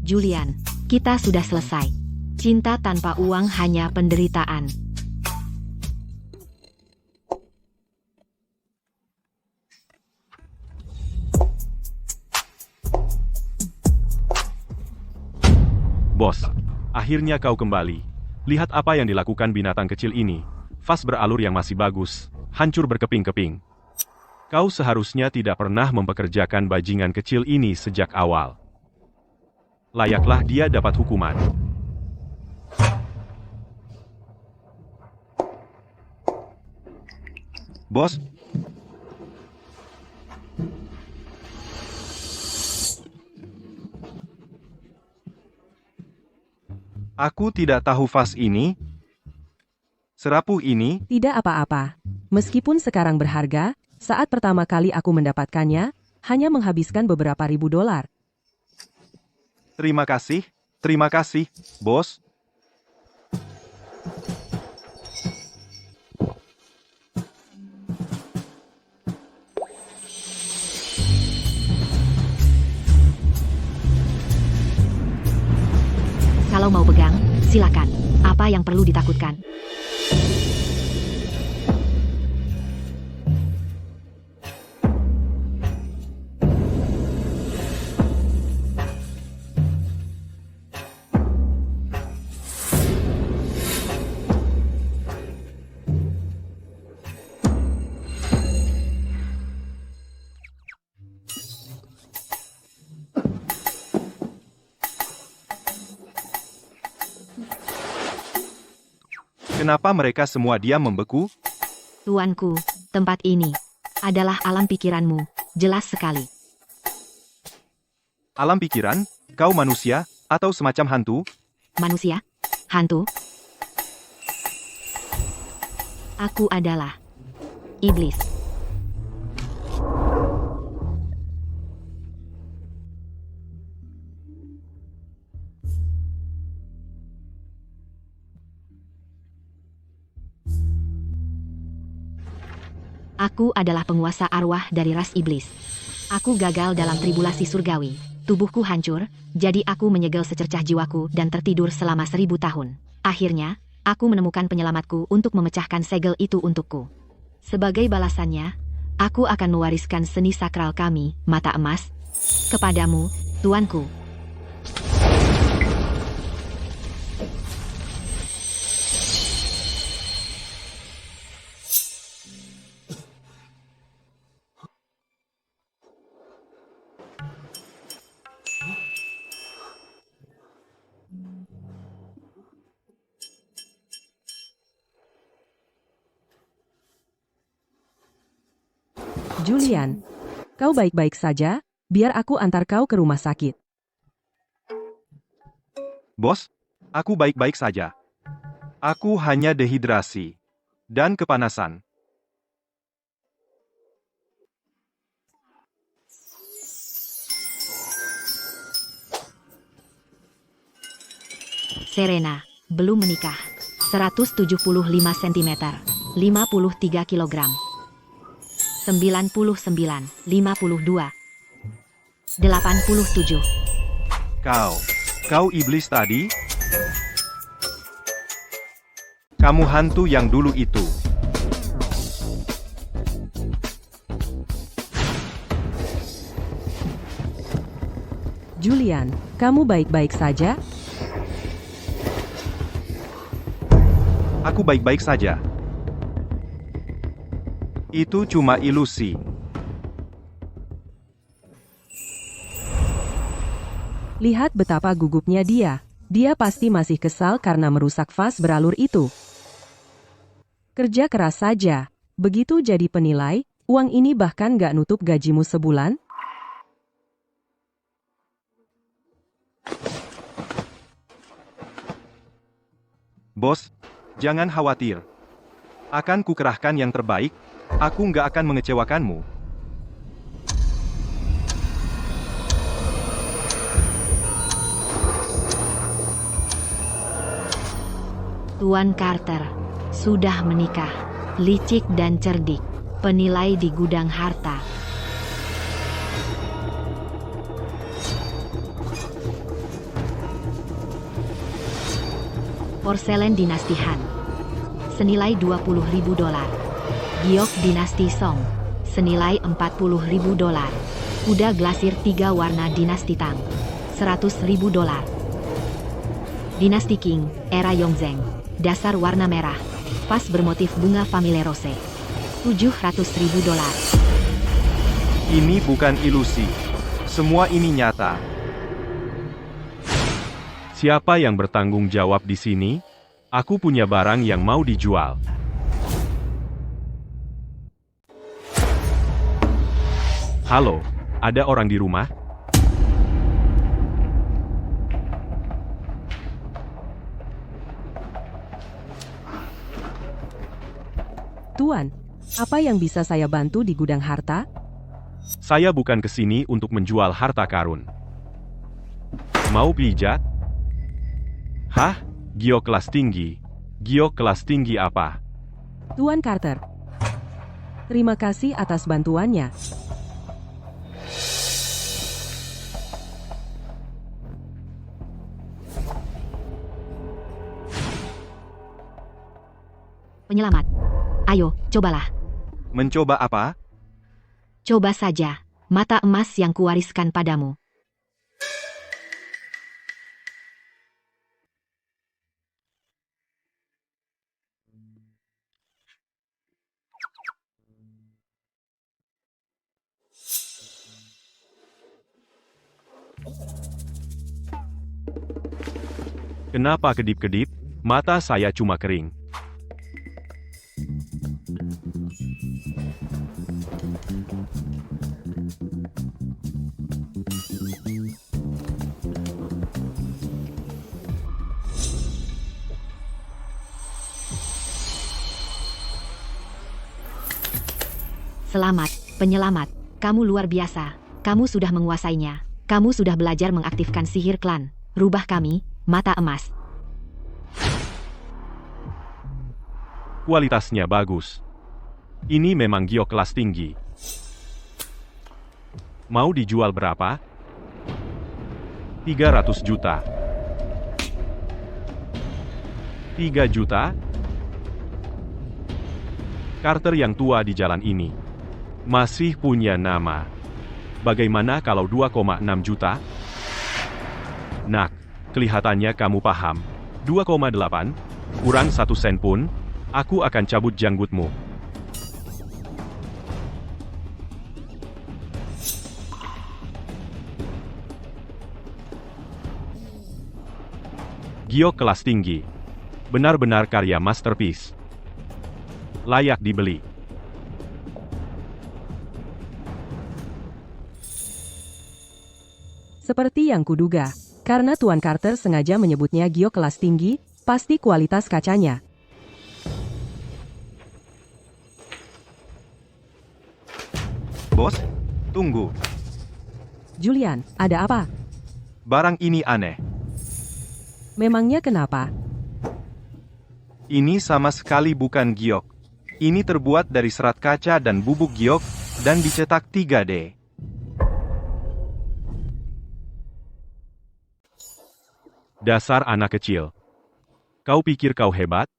Julian, kita sudah selesai. Cinta tanpa uang hanya penderitaan. Bos, akhirnya kau kembali. Lihat apa yang dilakukan binatang kecil ini. Vas beralur yang masih bagus, hancur berkeping-keping. Kau seharusnya tidak pernah mempekerjakan bajingan kecil ini sejak awal. Layaklah dia dapat hukuman. Bos, aku tidak tahu vas ini. Serapuh ini, Tidak apa-apa. Meskipun sekarang berharga, saat pertama kali aku mendapatkannya, hanya menghabiskan beberapa ribu dolar. terima kasih, bos. Kalau mau pegang, silakan. Apa yang perlu ditakutkan? Kenapa mereka semua diam membeku? Tuanku, tempat ini adalah alam pikiranmu. Jelas sekali. Alam pikiran? Kau manusia? Atau semacam hantu? Manusia? Hantu? Aku adalah iblis. Aku adalah penguasa arwah dari ras iblis. Aku gagal dalam tribulasi surgawi. Tubuhku hancur, jadi aku menyegel secercah jiwaku dan tertidur selama 1000 tahun. Akhirnya, aku menemukan penyelamatku untuk memecahkan segel itu untukku. Sebagai balasannya, aku akan mewariskan seni sakral kami, mata emas, kepadamu, tuanku. Julian, kau baik-baik saja? Biar aku antar kau ke rumah sakit. Bos, aku baik-baik saja. Aku hanya dehidrasi dan kepanasan. Serena, belum menikah. 175 cm, 53 kg. 99, 52, 87. Kau iblis tadi? Kamu hantu yang dulu itu. Julian, kamu baik-baik saja? Aku baik-baik saja. Itu cuma ilusi. Lihat betapa gugupnya dia. Dia pasti masih kesal karena merusak vas beralur itu. Kerja keras saja. Begitu jadi penilai, uang ini bahkan gak nutup gajimu sebulan? Bos, jangan khawatir. Akan kukerahkan yang terbaik. Aku nggak akan mengecewakanmu. Tuan Carter sudah menikah, licik dan cerdik, penilai di gudang harta. Porselen dinasti Han. Senilai 20.000 dolar. Giok dinasti Song. Senilai 40.000 dolar. Kuda glasir 3 warna dinasti Tang. 100.000 dolar. Dinasti Qing, era Yongzheng. Dasar warna merah. Vas bermotif bunga Famille Rose. 700.000 dolar. Ini bukan ilusi. Semua ini nyata. Siapa yang bertanggung jawab di sini? Aku punya barang yang mau dijual. Halo, ada orang di rumah? Tuan, apa yang bisa saya bantu di gudang harta? Saya bukan ke sini untuk menjual harta karun. Mau pijat? Hah? Giok kelas tinggi? Giok kelas tinggi apa? Tuan Carter. Terima kasih atas bantuannya. Penyelamat. Ayo, cobalah. Mencoba apa? Coba saja. Mata emas yang kuwariskan padamu. Kenapa kedip-kedip? Mata saya cuma kering. Selamat, penyelamat. Kamu luar biasa. Kamu sudah menguasainya. Kamu sudah belajar mengaktifkan sihir klan. Rubah kami, mata emas. Kualitasnya bagus. Ini memang giok kelas tinggi. Mau dijual berapa? 300 juta. 3 juta? Carter yang tua di jalan ini masih punya nama. Bagaimana kalau 2,6 juta? Nak, kelihatannya kamu paham. 2,8? Kurang 1 sen pun, aku akan cabut janggutmu. Giok kelas tinggi. Benar-benar karya masterpiece. Layak dibeli. Seperti yang kuduga, karena Tuan Carter sengaja menyebutnya giok kelas tinggi, pasti kualitas kacanya. Bos, tunggu. Julian, ada apa? Barang ini aneh. Memangnya kenapa? Ini sama sekali bukan giok. Ini terbuat dari serat kaca dan bubuk giok, dan dicetak 3D. Dasar anak kecil. Kau pikir kau hebat?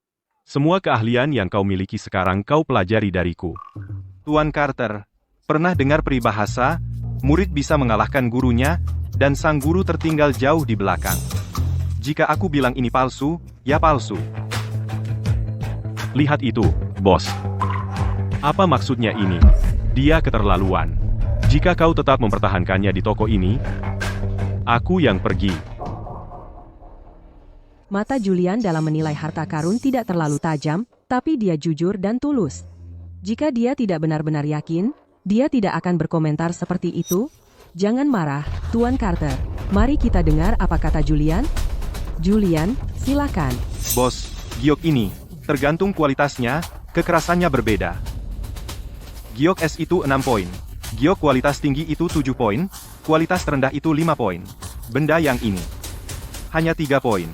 Semua keahlian yang kau miliki sekarang kau pelajari dariku. Tuan Carter, pernah dengar peribahasa, murid bisa mengalahkan gurunya, dan sang guru tertinggal jauh di belakang. Jika aku bilang ini palsu, ya palsu. Lihat itu, bos. Apa maksudnya ini? Dia keterlaluan. Jika kau tetap mempertahankannya di toko ini, aku yang pergi. Mata Julian dalam menilai harta karun tidak terlalu tajam, tapi dia jujur dan tulus. Jika dia tidak benar-benar yakin, dia tidak akan berkomentar seperti itu. Jangan marah, Tuan Carter. Mari kita dengar apa kata Julian. Julian, silakan. Bos, giok ini, tergantung kualitasnya, kekerasannya berbeda. Giok S itu 6 poin. Giok kualitas tinggi itu 7 poin, kualitas terendah itu 5 poin. Benda yang ini, hanya 3 poin.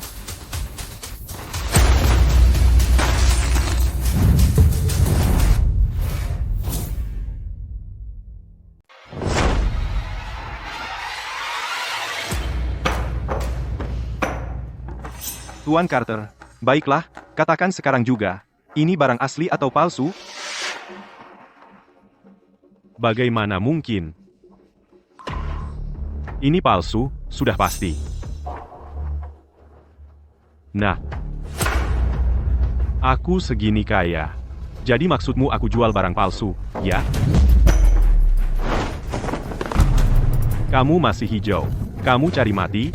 Tuan Carter, Baiklah, katakan sekarang juga. Ini barang asli atau palsu? Bagaimana mungkin? Ini palsu, sudah pasti. Nah, aku segini kaya. Jadi maksudmu aku jual barang palsu, ya? Kamu masih hijau. Kamu cari mati?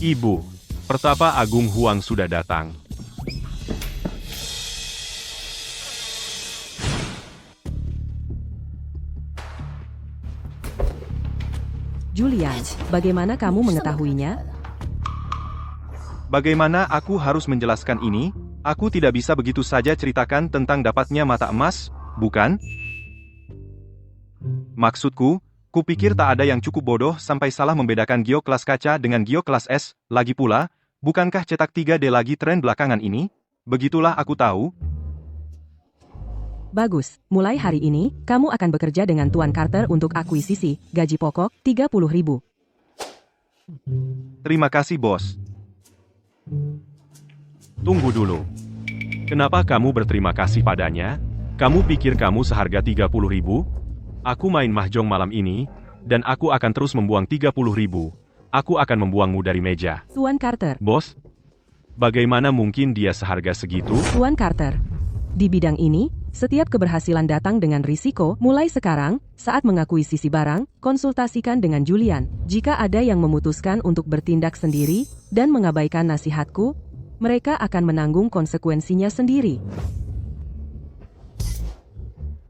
Ibu, Pertapa Agung Huang sudah datang. Julian, bagaimana kamu mengetahuinya? Bagaimana aku harus menjelaskan ini? Aku tidak bisa begitu saja ceritakan tentang dapatnya mata emas, bukan? Maksudku, kupikir tak ada yang cukup bodoh sampai salah membedakan giok kelas kaca dengan giok kelas es. Lagi pula, bukankah cetak 3D lagi tren belakangan ini? Begitulah aku tahu. Bagus, mulai hari ini, kamu akan bekerja dengan Tuan Carter untuk akuisisi, gaji pokok, 30.000. Terima kasih, bos. Tunggu dulu. Kenapa kamu berterima kasih padanya? Kamu pikir kamu seharga 30.000? Aku main mahjong malam ini, dan aku akan terus membuang 30.000. Aku akan membuangmu dari meja. Tuan Carter. Bos, bagaimana mungkin dia seharga segitu? Tuan Carter. Di bidang ini, setiap keberhasilan datang dengan risiko. Mulai sekarang, saat mengakuisisi barang, konsultasikan dengan Julian. Jika ada yang memutuskan untuk bertindak sendiri, dan mengabaikan nasihatku, mereka akan menanggung konsekuensinya sendiri.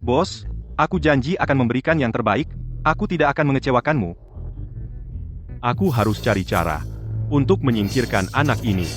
Bos, aku janji akan memberikan yang terbaik. Aku tidak akan mengecewakanmu. Aku harus cari cara untuk menyingkirkan anak ini.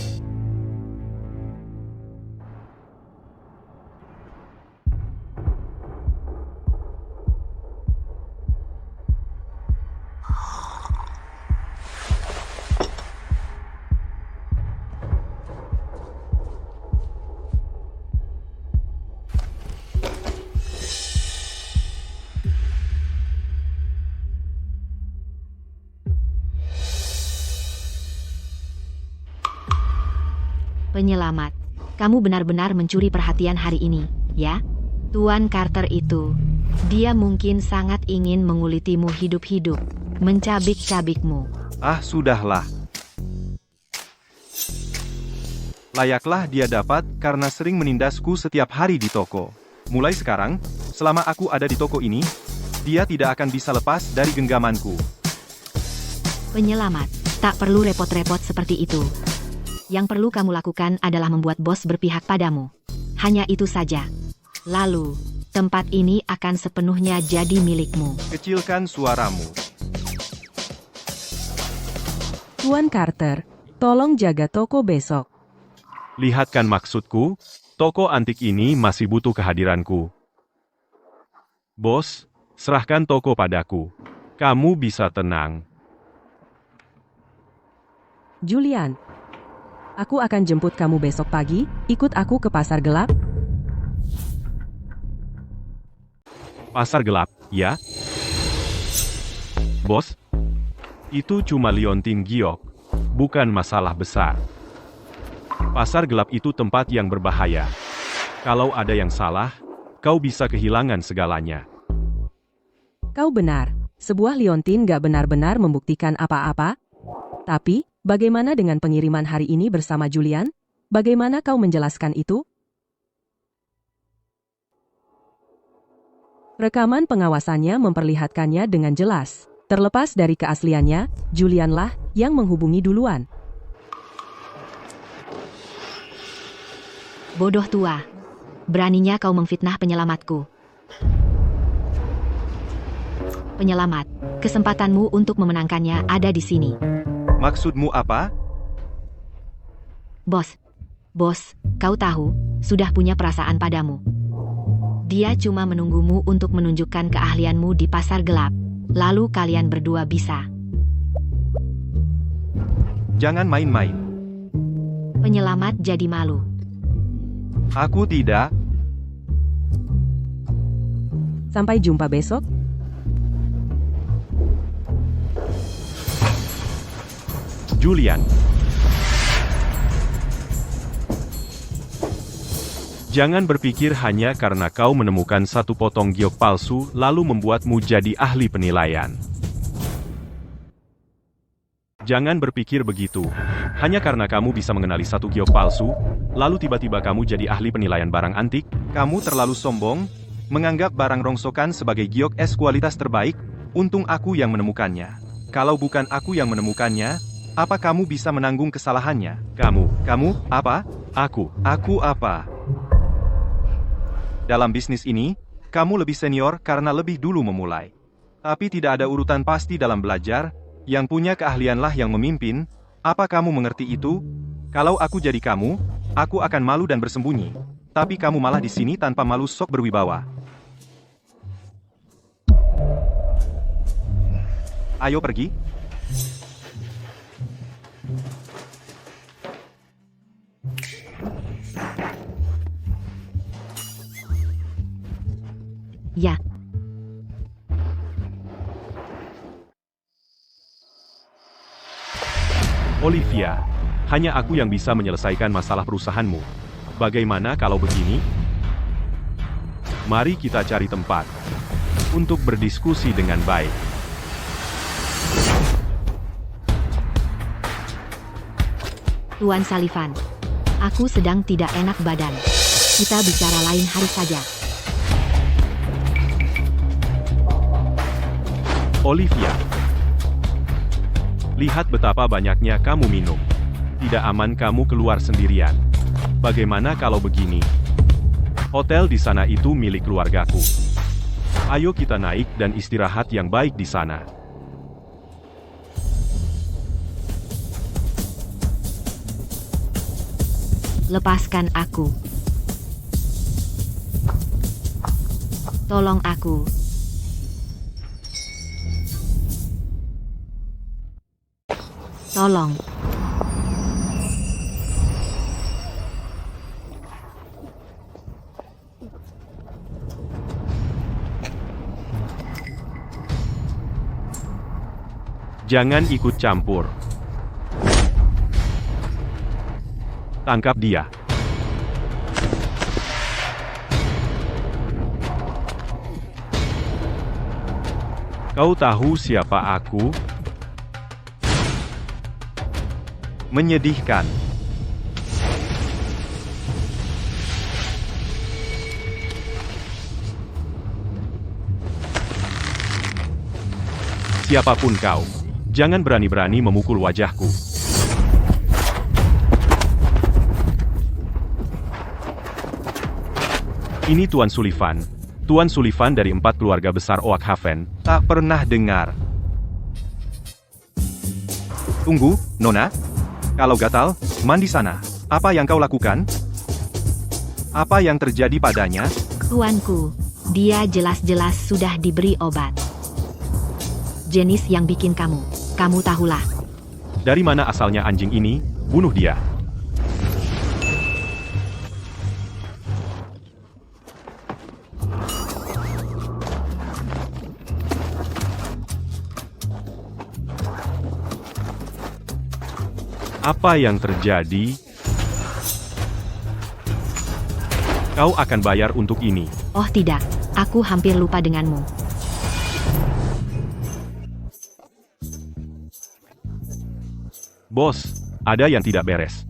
Penyelamat, kamu benar-benar mencuri perhatian hari ini, ya? Tuan Carter itu, dia mungkin sangat ingin mengulitimu hidup-hidup, mencabik-cabikmu. Ah, sudahlah. Layaklah dia dapat karena sering menindasku setiap hari di toko. Mulai sekarang, selama aku ada di toko ini, dia tidak akan bisa lepas dari genggamanku. Penyelamat, tak perlu repot-repot seperti itu. Yang perlu kamu lakukan adalah membuat bos berpihak padamu. Hanya itu saja. Lalu, tempat ini akan sepenuhnya jadi milikmu. Kecilkan suaramu. Tuan Carter, tolong jaga toko besok. Lihatkan maksudku, toko antik ini masih butuh kehadiranku. Bos, serahkan toko padaku. Kamu bisa tenang. Julian, aku akan jemput kamu besok pagi, ikut aku ke pasar gelap. Pasar gelap, ya? Bos, itu cuma liontin giok, bukan masalah besar. Pasar gelap itu tempat yang berbahaya. Kalau ada yang salah, kau bisa kehilangan segalanya. Kau benar, sebuah liontin gak benar-benar membuktikan apa-apa. Tapi, bagaimana dengan pengiriman hari ini bersama Julian? Bagaimana kau menjelaskan itu? Rekaman pengawasannya memperlihatkannya dengan jelas. Terlepas dari keasliannya, Julianlah yang menghubungi duluan. Bodoh tua. Beraninya kau memfitnah penyelamatku. Penyelamat, kesempatanmu untuk memenangkannya ada di sini. Maksudmu apa? Bos, kau tahu, sudah punya perasaan padamu. Dia cuma menunggumu untuk menunjukkan keahlianmu di pasar gelap. Lalu kalian berdua bisa. Jangan main-main. Penyelamat jadi malu. Aku tidak. Sampai jumpa besok. Julian. Jangan berpikir hanya karena kau menemukan satu potong giok palsu lalu membuatmu jadi ahli penilaian. Jangan berpikir begitu. Hanya karena kamu bisa mengenali satu giok palsu, lalu tiba-tiba kamu jadi ahli penilaian barang antik. Kamu terlalu sombong, menganggap barang rongsokan sebagai giok es kualitas terbaik. Untung aku yang menemukannya. Kalau bukan aku yang menemukannya, apa kamu bisa menanggung kesalahannya? Kamu, apa? Aku Apa? Dalam bisnis ini, kamu lebih senior karena lebih dulu memulai. Tapi tidak ada urutan pasti dalam belajar, yang punya keahlianlah yang memimpin. Apa kamu mengerti itu? Kalau aku jadi kamu, aku akan malu dan bersembunyi. Tapi kamu malah di sini tanpa malu sok berwibawa. Ayo pergi. Ya, Olivia, hanya aku yang bisa menyelesaikan masalah perusahaanmu. Bagaimana kalau begini? Mari kita cari tempat untuk berdiskusi dengan baik. Tuan Sullivan. Aku sedang tidak enak badan. Kita bicara lain hari saja. Olivia, lihat betapa banyaknya kamu minum. Tidak aman kamu keluar sendirian. Bagaimana kalau begini? Hotel di sana itu milik keluargaku. Ayo kita naik dan istirahat yang baik di sana. Lepaskan aku. Tolong aku. Tolong. Jangan ikut campur. Tangkap dia. Kau tahu siapa aku? Menyedihkan. Siapapun kau, jangan berani-berani memukul wajahku. Ini Tuan Sullivan. Tuan Sullivan dari 4 keluarga besar Oakhaven. Tak pernah dengar. Tunggu, Nona. Kalau gatal, mandi sana. Apa yang kau lakukan? Apa yang terjadi padanya? Tuanku, dia jelas-jelas sudah diberi obat. Jenis yang bikin kamu tahulah. Dari mana asalnya anjing ini? Bunuh dia. Apa yang terjadi? Kau akan bayar untuk ini. Oh tidak, aku hampir lupa denganmu. Bos, ada yang tidak beres.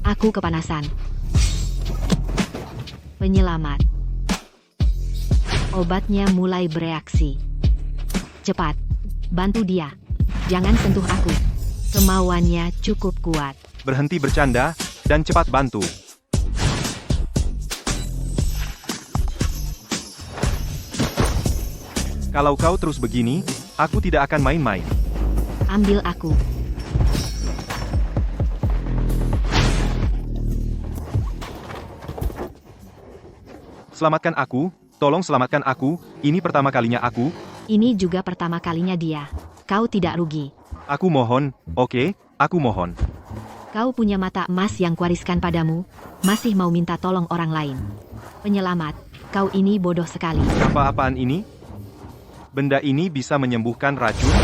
Aku kepanasan. Penyelamat. Obatnya mulai bereaksi. Cepat, bantu dia. Jangan sentuh aku. Kemauannya cukup kuat. Berhenti bercanda, dan cepat bantu. Kalau kau terus begini, aku tidak akan main-main. Ambil aku. Selamatkan aku, tolong selamatkan aku, ini pertama kalinya aku. Ini juga pertama kalinya dia. Kau tidak rugi. Aku mohon, oke, aku mohon. Kau punya mata emas yang kuwariskan padamu, masih mau minta tolong orang lain. Penyelamat, kau ini bodoh sekali. Apa-apaan ini? Benda ini bisa menyembuhkan racun?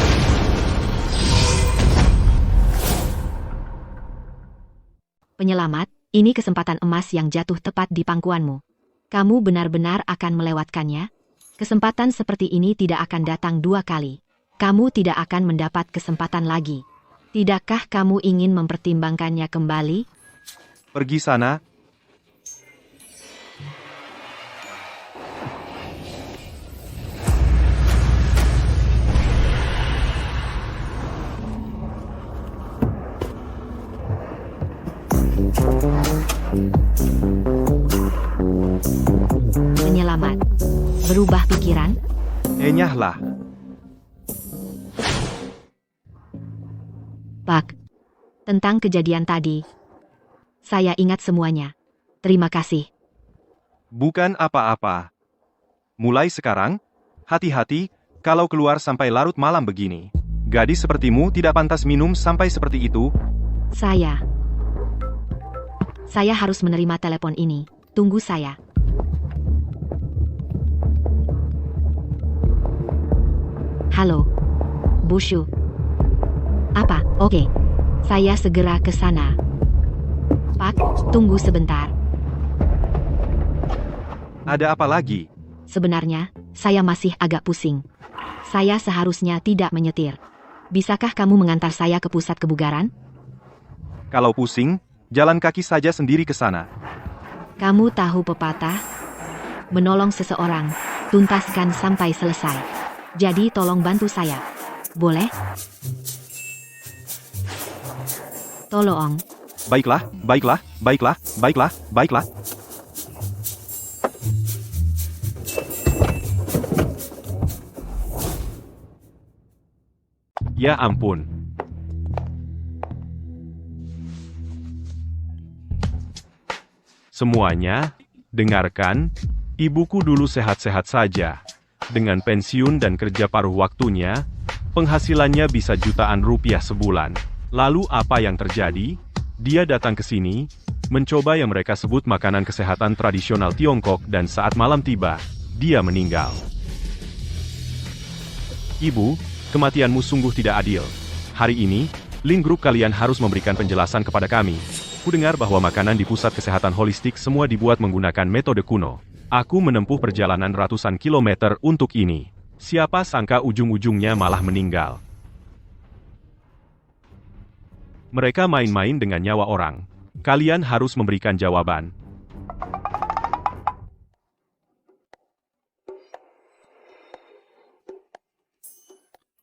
Penyelamat, ini kesempatan emas yang jatuh tepat di pangkuanmu. Kamu benar-benar akan melewatkannya? Kesempatan seperti ini tidak akan datang dua kali. Kamu tidak akan mendapat kesempatan lagi. Tidakkah kamu ingin mempertimbangkannya kembali? Pergi sana. Penyelamat. Berubah pikiran? Enyahlah. Pak. Tentang kejadian tadi. Saya ingat semuanya. Terima kasih. Bukan apa-apa. Mulai sekarang, hati-hati kalau keluar sampai larut malam begini. Gadis sepertimu tidak pantas minum sampai seperti itu. Saya harus menerima telepon ini. Tunggu saya. Halo. Bushu. Apa? Oke. Saya segera ke sana. Pak, tunggu sebentar. Ada apa lagi? Sebenarnya, saya masih agak pusing. Saya seharusnya tidak menyetir. Bisakah kamu mengantar saya ke pusat kebugaran? Kalau pusing, jalan kaki saja sendiri ke sana. Kamu tahu pepatah? Menolong seseorang, tuntaskan sampai selesai. Jadi tolong bantu saya. Boleh? Tolong. Baiklah, baiklah, baiklah, baiklah, baiklah. Ya ampun. Semuanya, dengarkan, ibuku dulu sehat-sehat saja. Dengan pensiun dan kerja paruh waktunya, penghasilannya bisa jutaan rupiah sebulan. Lalu apa yang terjadi? Dia datang ke sini, mencoba yang mereka sebut makanan kesehatan tradisional Tiongkok dan saat malam tiba, dia meninggal. Ibu, kematianmu sungguh tidak adil. Hari ini, link grup kalian harus memberikan penjelasan kepada kami. Kudengar bahwa makanan di pusat kesehatan holistik semua dibuat menggunakan metode kuno. Aku menempuh perjalanan ratusan kilometer untuk ini. Siapa sangka ujung-ujungnya malah meninggal. Mereka main-main dengan nyawa orang. Kalian harus memberikan jawaban.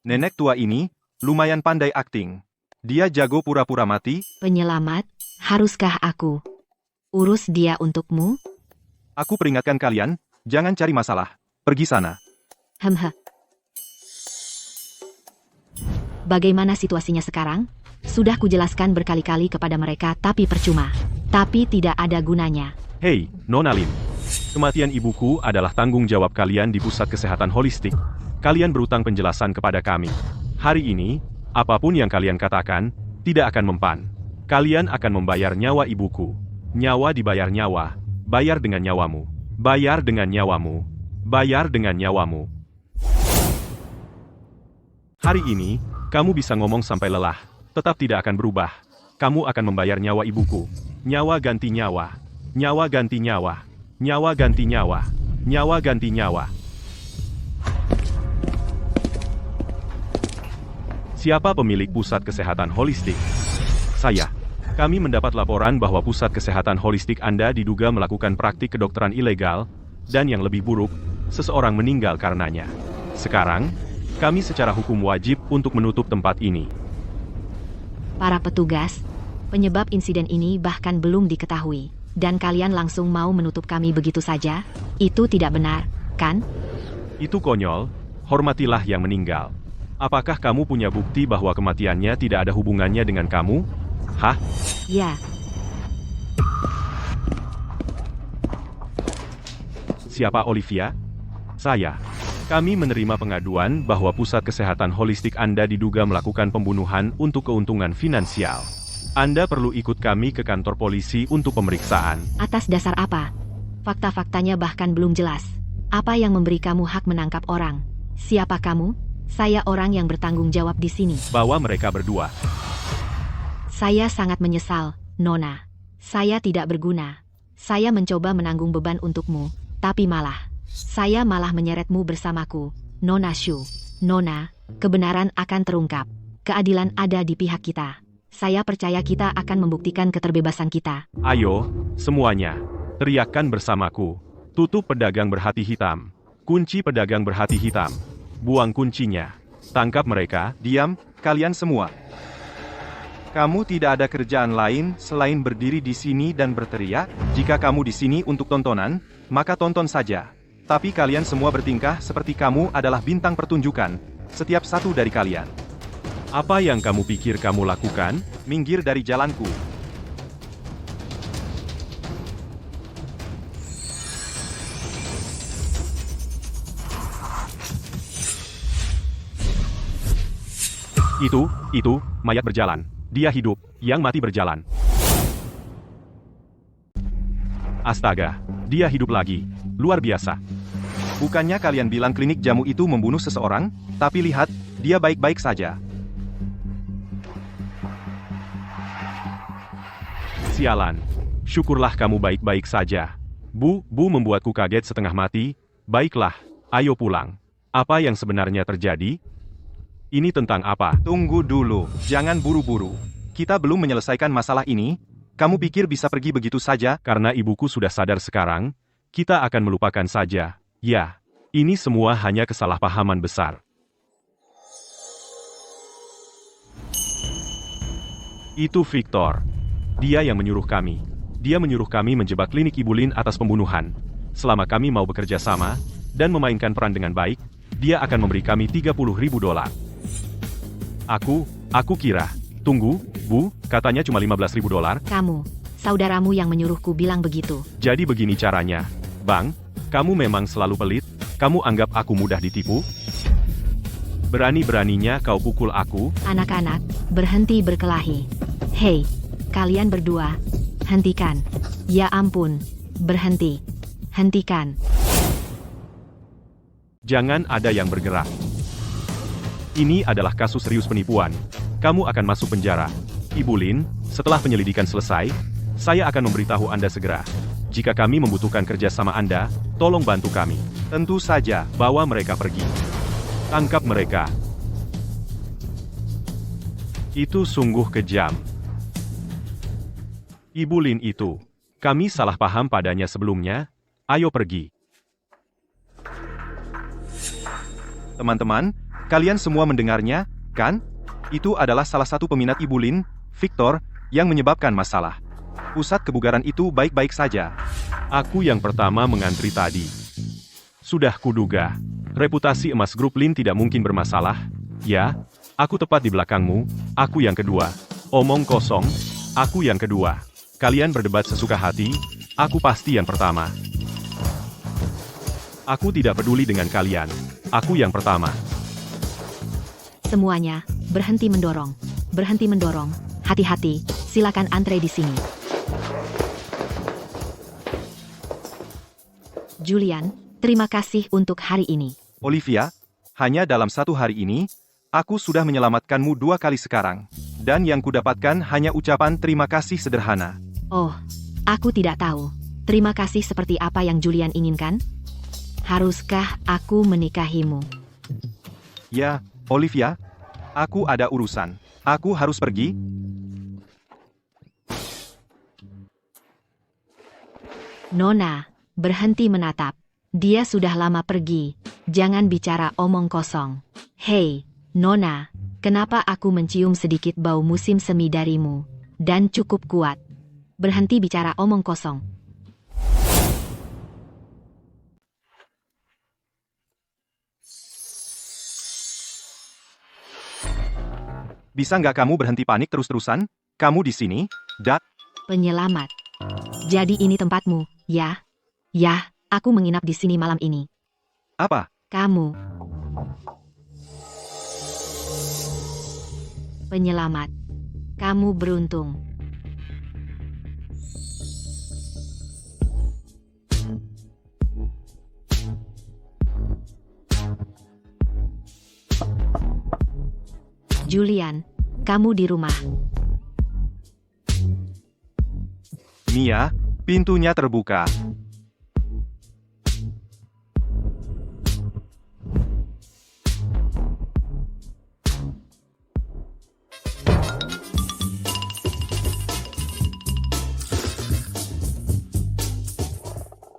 Nenek tua ini, lumayan pandai akting. Dia jago pura-pura mati. Penyelamat, haruskah aku urus dia untukmu? Aku peringatkan kalian, jangan cari masalah. Pergi sana. Hemhe. Bagaimana situasinya sekarang? Sudah kujelaskan berkali-kali kepada mereka tapi percuma. Tapi tidak ada gunanya. Hei, Nona Lin. Kematian ibuku adalah tanggung jawab kalian di pusat kesehatan holistik. Kalian berutang penjelasan kepada kami. Hari ini, apapun yang kalian katakan, tidak akan mempan. Kalian akan membayar nyawa ibuku. Nyawa dibayar nyawa. Bayar dengan nyawamu. Bayar dengan nyawamu. Bayar dengan nyawamu. Hari ini, kamu bisa ngomong sampai lelah. Tetap tidak akan berubah. Kamu akan membayar nyawa ibuku. Nyawa ganti nyawa. Nyawa ganti nyawa. Nyawa ganti nyawa. Nyawa ganti nyawa. Siapa pemilik pusat kesehatan holistik? Saya. Kami mendapat laporan bahwa pusat kesehatan holistik Anda diduga melakukan praktik kedokteran ilegal, dan yang lebih buruk, seseorang meninggal karenanya. Sekarang, kami secara hukum wajib untuk menutup tempat ini. Para petugas, penyebab insiden ini bahkan belum diketahui, dan kalian langsung mau menutup kami begitu saja? Itu tidak benar, kan? Itu konyol, hormatilah yang meninggal. Apakah kamu punya bukti bahwa kematiannya tidak ada hubungannya dengan kamu? Hah? Ya, Siapa Olivia? Saya. Kami menerima pengaduan bahwa pusat kesehatan holistik Anda diduga melakukan pembunuhan untuk keuntungan finansial. Anda perlu ikut kami ke kantor polisi untuk pemeriksaan. atas dasar apa? Fakta-faktanya bahkan belum jelas. Apa yang memberi kamu hak menangkap orang? Siapa kamu? Saya orang yang bertanggung jawab di sini. Bawa mereka berdua. Saya sangat menyesal, Nona. Saya tidak berguna. Saya mencoba menanggung beban untukmu, tapi saya malah menyeretmu bersamaku, Nona Shu. Nona, kebenaran akan terungkap. Keadilan ada di pihak kita. Saya percaya kita akan membuktikan keterbebasan kita. Ayo, semuanya. Teriakkan bersamaku. Tutup pedagang berhati hitam. Kunci pedagang berhati hitam. Buang kuncinya. Tangkap mereka. Diam, kalian semua. Kamu tidak ada kerjaan lain selain berdiri di sini dan berteriak. Jika kamu di sini untuk tontonan, maka tonton saja. Tapi kalian semua bertingkah seperti kamu adalah bintang pertunjukan. Setiap satu dari kalian. Apa yang kamu pikir kamu lakukan? Minggir dari jalanku. Itu, mayat berjalan. Dia hidup, yang mati berjalan. Astaga, dia hidup lagi. Luar biasa. Bukannya kalian bilang klinik jamu itu membunuh seseorang? Tapi lihat, dia baik-baik saja. Sialan. Syukurlah kamu baik-baik saja. Bu membuatku kaget setengah mati. Baiklah, ayo pulang. Apa yang sebenarnya terjadi? Ini tentang apa? Tunggu dulu, jangan buru-buru. Kita belum menyelesaikan masalah ini. Kamu pikir bisa pergi begitu saja? Karena ibuku sudah sadar sekarang, kita akan melupakan saja. Ya, ini semua hanya kesalahpahaman besar. Itu Victor. Dia yang menyuruh kami. Dia menyuruh kami menjebak klinik Ibu Lin atas pembunuhan. Selama kami mau bekerja sama, dan memainkan peran dengan baik, dia akan memberi kami $30.000. Aku kira. Tunggu, Bu, katanya cuma $15.000. Kamu, saudaramu yang menyuruhku bilang begitu. Jadi begini caranya. Bang, kamu memang selalu pelit? Kamu anggap aku mudah ditipu? Berani-beraninya kau pukul aku? Anak-anak, berhenti berkelahi. Hei, kalian berdua, hentikan. Ya ampun, berhenti. Hentikan. Jangan ada yang bergerak. Ini adalah kasus serius penipuan. Kamu akan masuk penjara. Ibu Lin, setelah penyelidikan selesai, saya akan memberitahu Anda segera. Jika kami membutuhkan kerja sama Anda, tolong bantu kami. Tentu saja. Bawa mereka pergi. Tangkap mereka. Itu sungguh kejam. Ibu Lin itu. Kami salah paham padanya sebelumnya. Ayo pergi. Teman-teman, kalian semua mendengarnya, kan? Itu adalah salah satu peminat Ibu Lin, Victor, yang menyebabkan masalah. Pusat kebugaran itu baik-baik saja. Aku yang pertama mengantri tadi. Sudah kuduga. Reputasi emas grup Lin tidak mungkin bermasalah. Ya, aku tepat di belakangmu. Aku yang kedua. Omong kosong. Aku yang kedua. Kalian berdebat sesuka hati. Aku pasti yang pertama. Aku tidak peduli dengan kalian. Aku yang pertama. Semuanya, berhenti mendorong. Berhenti mendorong. Hati-hati, silakan antre di sini. Julian, terima kasih untuk hari ini. Olivia, hanya dalam satu hari ini, aku sudah menyelamatkanmu 2 kali sekarang. Dan yang kudapatkan hanya ucapan terima kasih sederhana. Oh, aku tidak tahu. Terima kasih seperti apa yang Julian inginkan? Haruskah aku menikahimu? Ya, Olivia, aku ada urusan. Aku harus pergi. Nona, berhenti menatap. Dia sudah lama pergi. Jangan bicara omong kosong. Hei, Nona, kenapa aku mencium sedikit bau musim semi darimu? Dan cukup kuat. Berhenti bicara omong kosong. Bisa nggak kamu berhenti panik terus-terusan? Kamu di sini, Penyelamat. Jadi ini tempatmu, ya? Ya, aku menginap di sini malam ini. apa? Kamu. Penyelamat. Kamu beruntung. Julian, kamu di rumah. Mia, pintunya terbuka.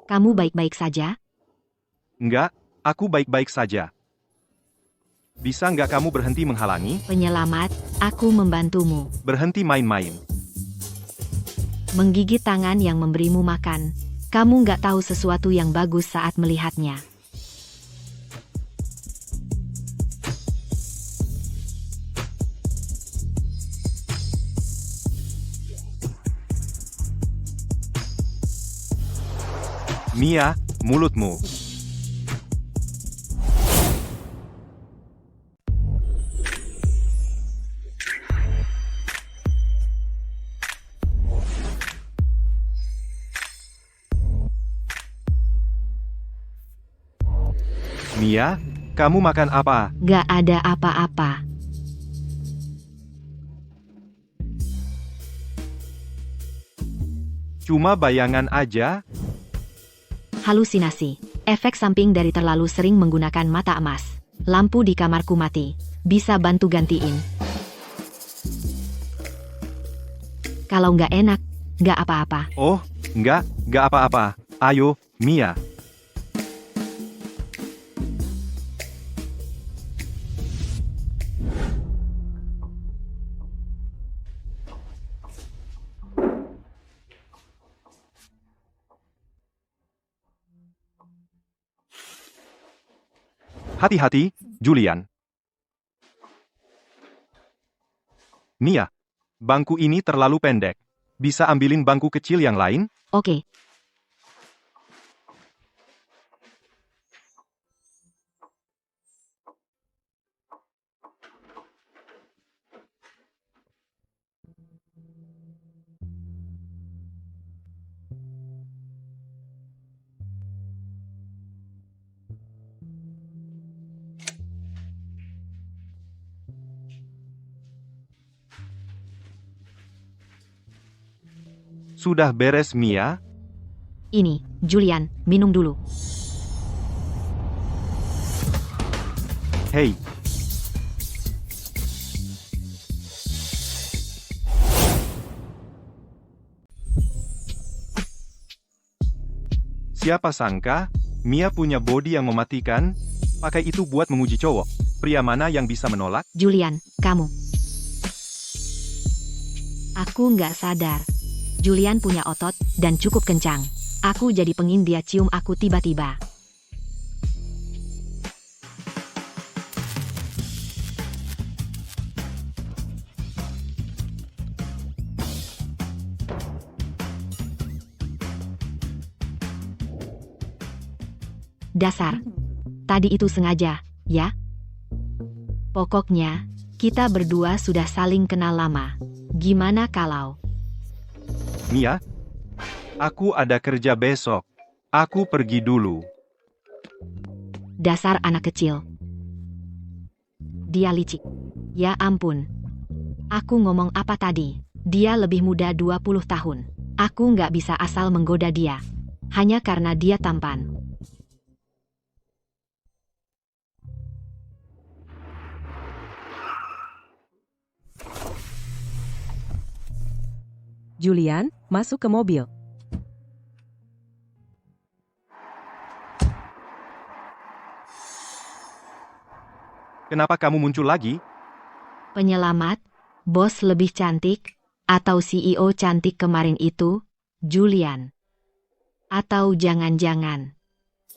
Kamu baik-baik saja? Enggak, aku baik-baik saja. Bisa nggak kamu berhenti menghalangi? Penyelamat, aku membantumu. Berhenti main-main. Menggigit tangan yang memberimu makan. Kamu nggak tahu sesuatu yang bagus saat melihatnya. Mia, mulutmu. Mia, kamu makan apa? Nggak ada apa-apa. Cuma bayangan aja? Halusinasi. Efek samping dari terlalu sering menggunakan mata emas. Lampu di kamarku mati. Bisa bantu gantiin. Kalau nggak enak, nggak apa-apa. Oh, nggak apa-apa. Ayo, Mia. Hati-hati, Julian. Mia, bangku ini terlalu pendek. Bisa ambilin bangku kecil yang lain? Oke. Sudah beres, Mia? Ini, Julian, minum dulu. Hei. Siapa sangka, Mia punya body yang mematikan? Pakai itu buat menguji cowok. Pria mana yang bisa menolak? Julian, kamu. Aku nggak sadar. Julian punya otot, dan cukup kencang. Aku jadi pengin dia cium aku tiba-tiba. Dasar. Tadi itu sengaja, ya? Pokoknya, kita berdua sudah saling kenal lama. Gimana kalau... Mia? Aku ada kerja besok. Aku pergi dulu. Dasar anak kecil. Dia licik. Ya ampun. Aku ngomong apa tadi? Dia lebih muda 20 tahun. Aku nggak bisa asal menggoda dia. Hanya karena dia tampan. Julian, masuk ke mobil. Kenapa kamu muncul lagi? Penyelamat, bos lebih cantik, atau CEO cantik kemarin itu, Julian. Atau jangan-jangan,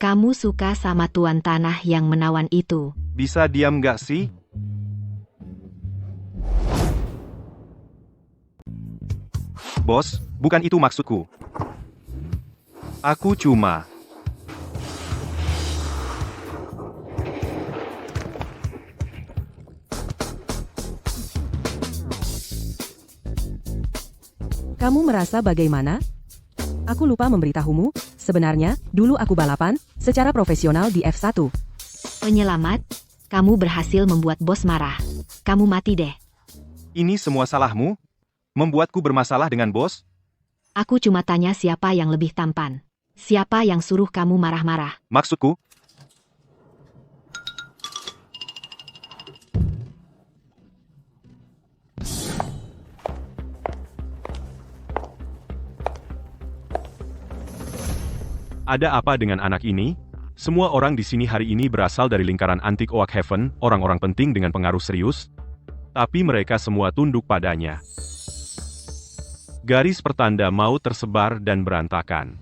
kamu suka sama tuan tanah yang menawan itu. Bisa diam gak sih? Bos, bukan itu maksudku. Aku cuma... Kamu merasa bagaimana? Aku lupa memberitahumu, sebenarnya, dulu aku balapan, secara profesional di F1. Penyelamat, kamu berhasil membuat bos marah. Kamu mati deh. Ini semua salahmu? Membuatku bermasalah dengan bos? Aku cuma tanya siapa yang lebih tampan. Siapa yang suruh kamu marah-marah? Maksudku, Ada apa dengan anak ini? Semua orang di sini hari ini berasal dari lingkaran antik Oak Haven, orang-orang penting dengan pengaruh serius. Tapi mereka semua tunduk padanya. Garis pertanda maut tersebar dan berantakan.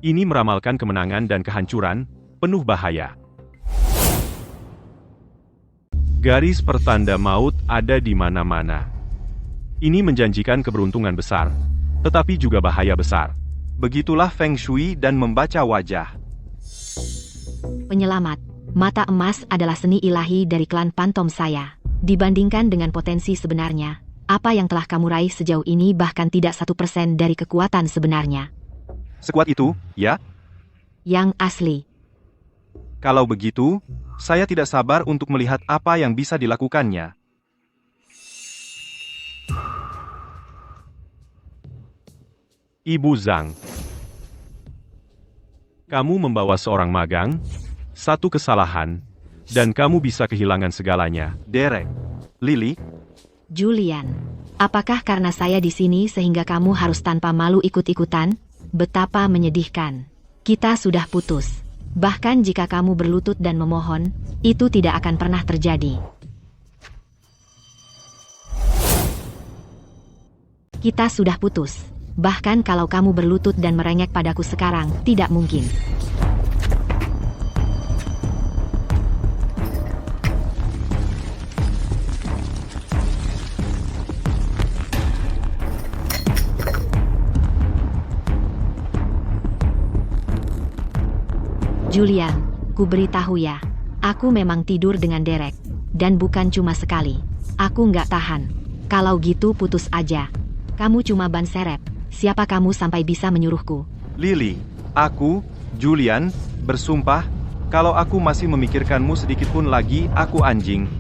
Ini meramalkan kemenangan dan kehancuran, penuh bahaya. Garis pertanda maut ada di mana-mana. Ini menjanjikan keberuntungan besar, tetapi juga bahaya besar. begitulah Feng Shui dan membaca wajah. Penyelamat, mata emas adalah seni ilahi dari klan Pantom saya. Dibandingkan dengan potensi sebenarnya, apa yang telah kamu raih sejauh ini bahkan tidak 1% dari kekuatan sebenarnya. Sekuat itu, ya? Yang asli. Kalau begitu, saya tidak sabar untuk melihat apa yang bisa dilakukannya. Ibu Zhang. Kamu membawa seorang magang, satu kesalahan, dan kamu bisa kehilangan segalanya. Derek, Lily, Julian, apakah karena saya di sini sehingga kamu harus tanpa malu ikut-ikutan? Betapa menyedihkan. Kita sudah putus. Bahkan jika kamu berlutut dan memohon, itu tidak akan pernah terjadi. Kita sudah putus. Bahkan kalau kamu berlutut dan merengek padaku sekarang, tidak mungkin. Julian, ku beritahu ya, aku memang tidur dengan Derek. Dan bukan cuma sekali. Aku nggak tahan. Kalau gitu putus aja. Kamu cuma ban serep. Siapa kamu sampai bisa menyuruhku? Lily, aku, Julian, bersumpah, kalau aku masih memikirkanmu sedikit pun lagi, aku anjing.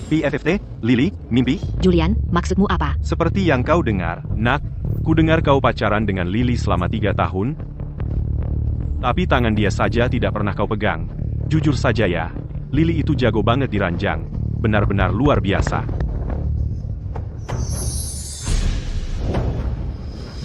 PFFT, Lily, mimpi? Julian, maksudmu apa? Seperti yang kau dengar, Nak, ku dengar kau pacaran dengan Lily selama 3 tahun. Tapi tangan dia saja tidak pernah kau pegang. Jujur saja ya, Lily itu jago banget di ranjang. Benar-benar luar biasa.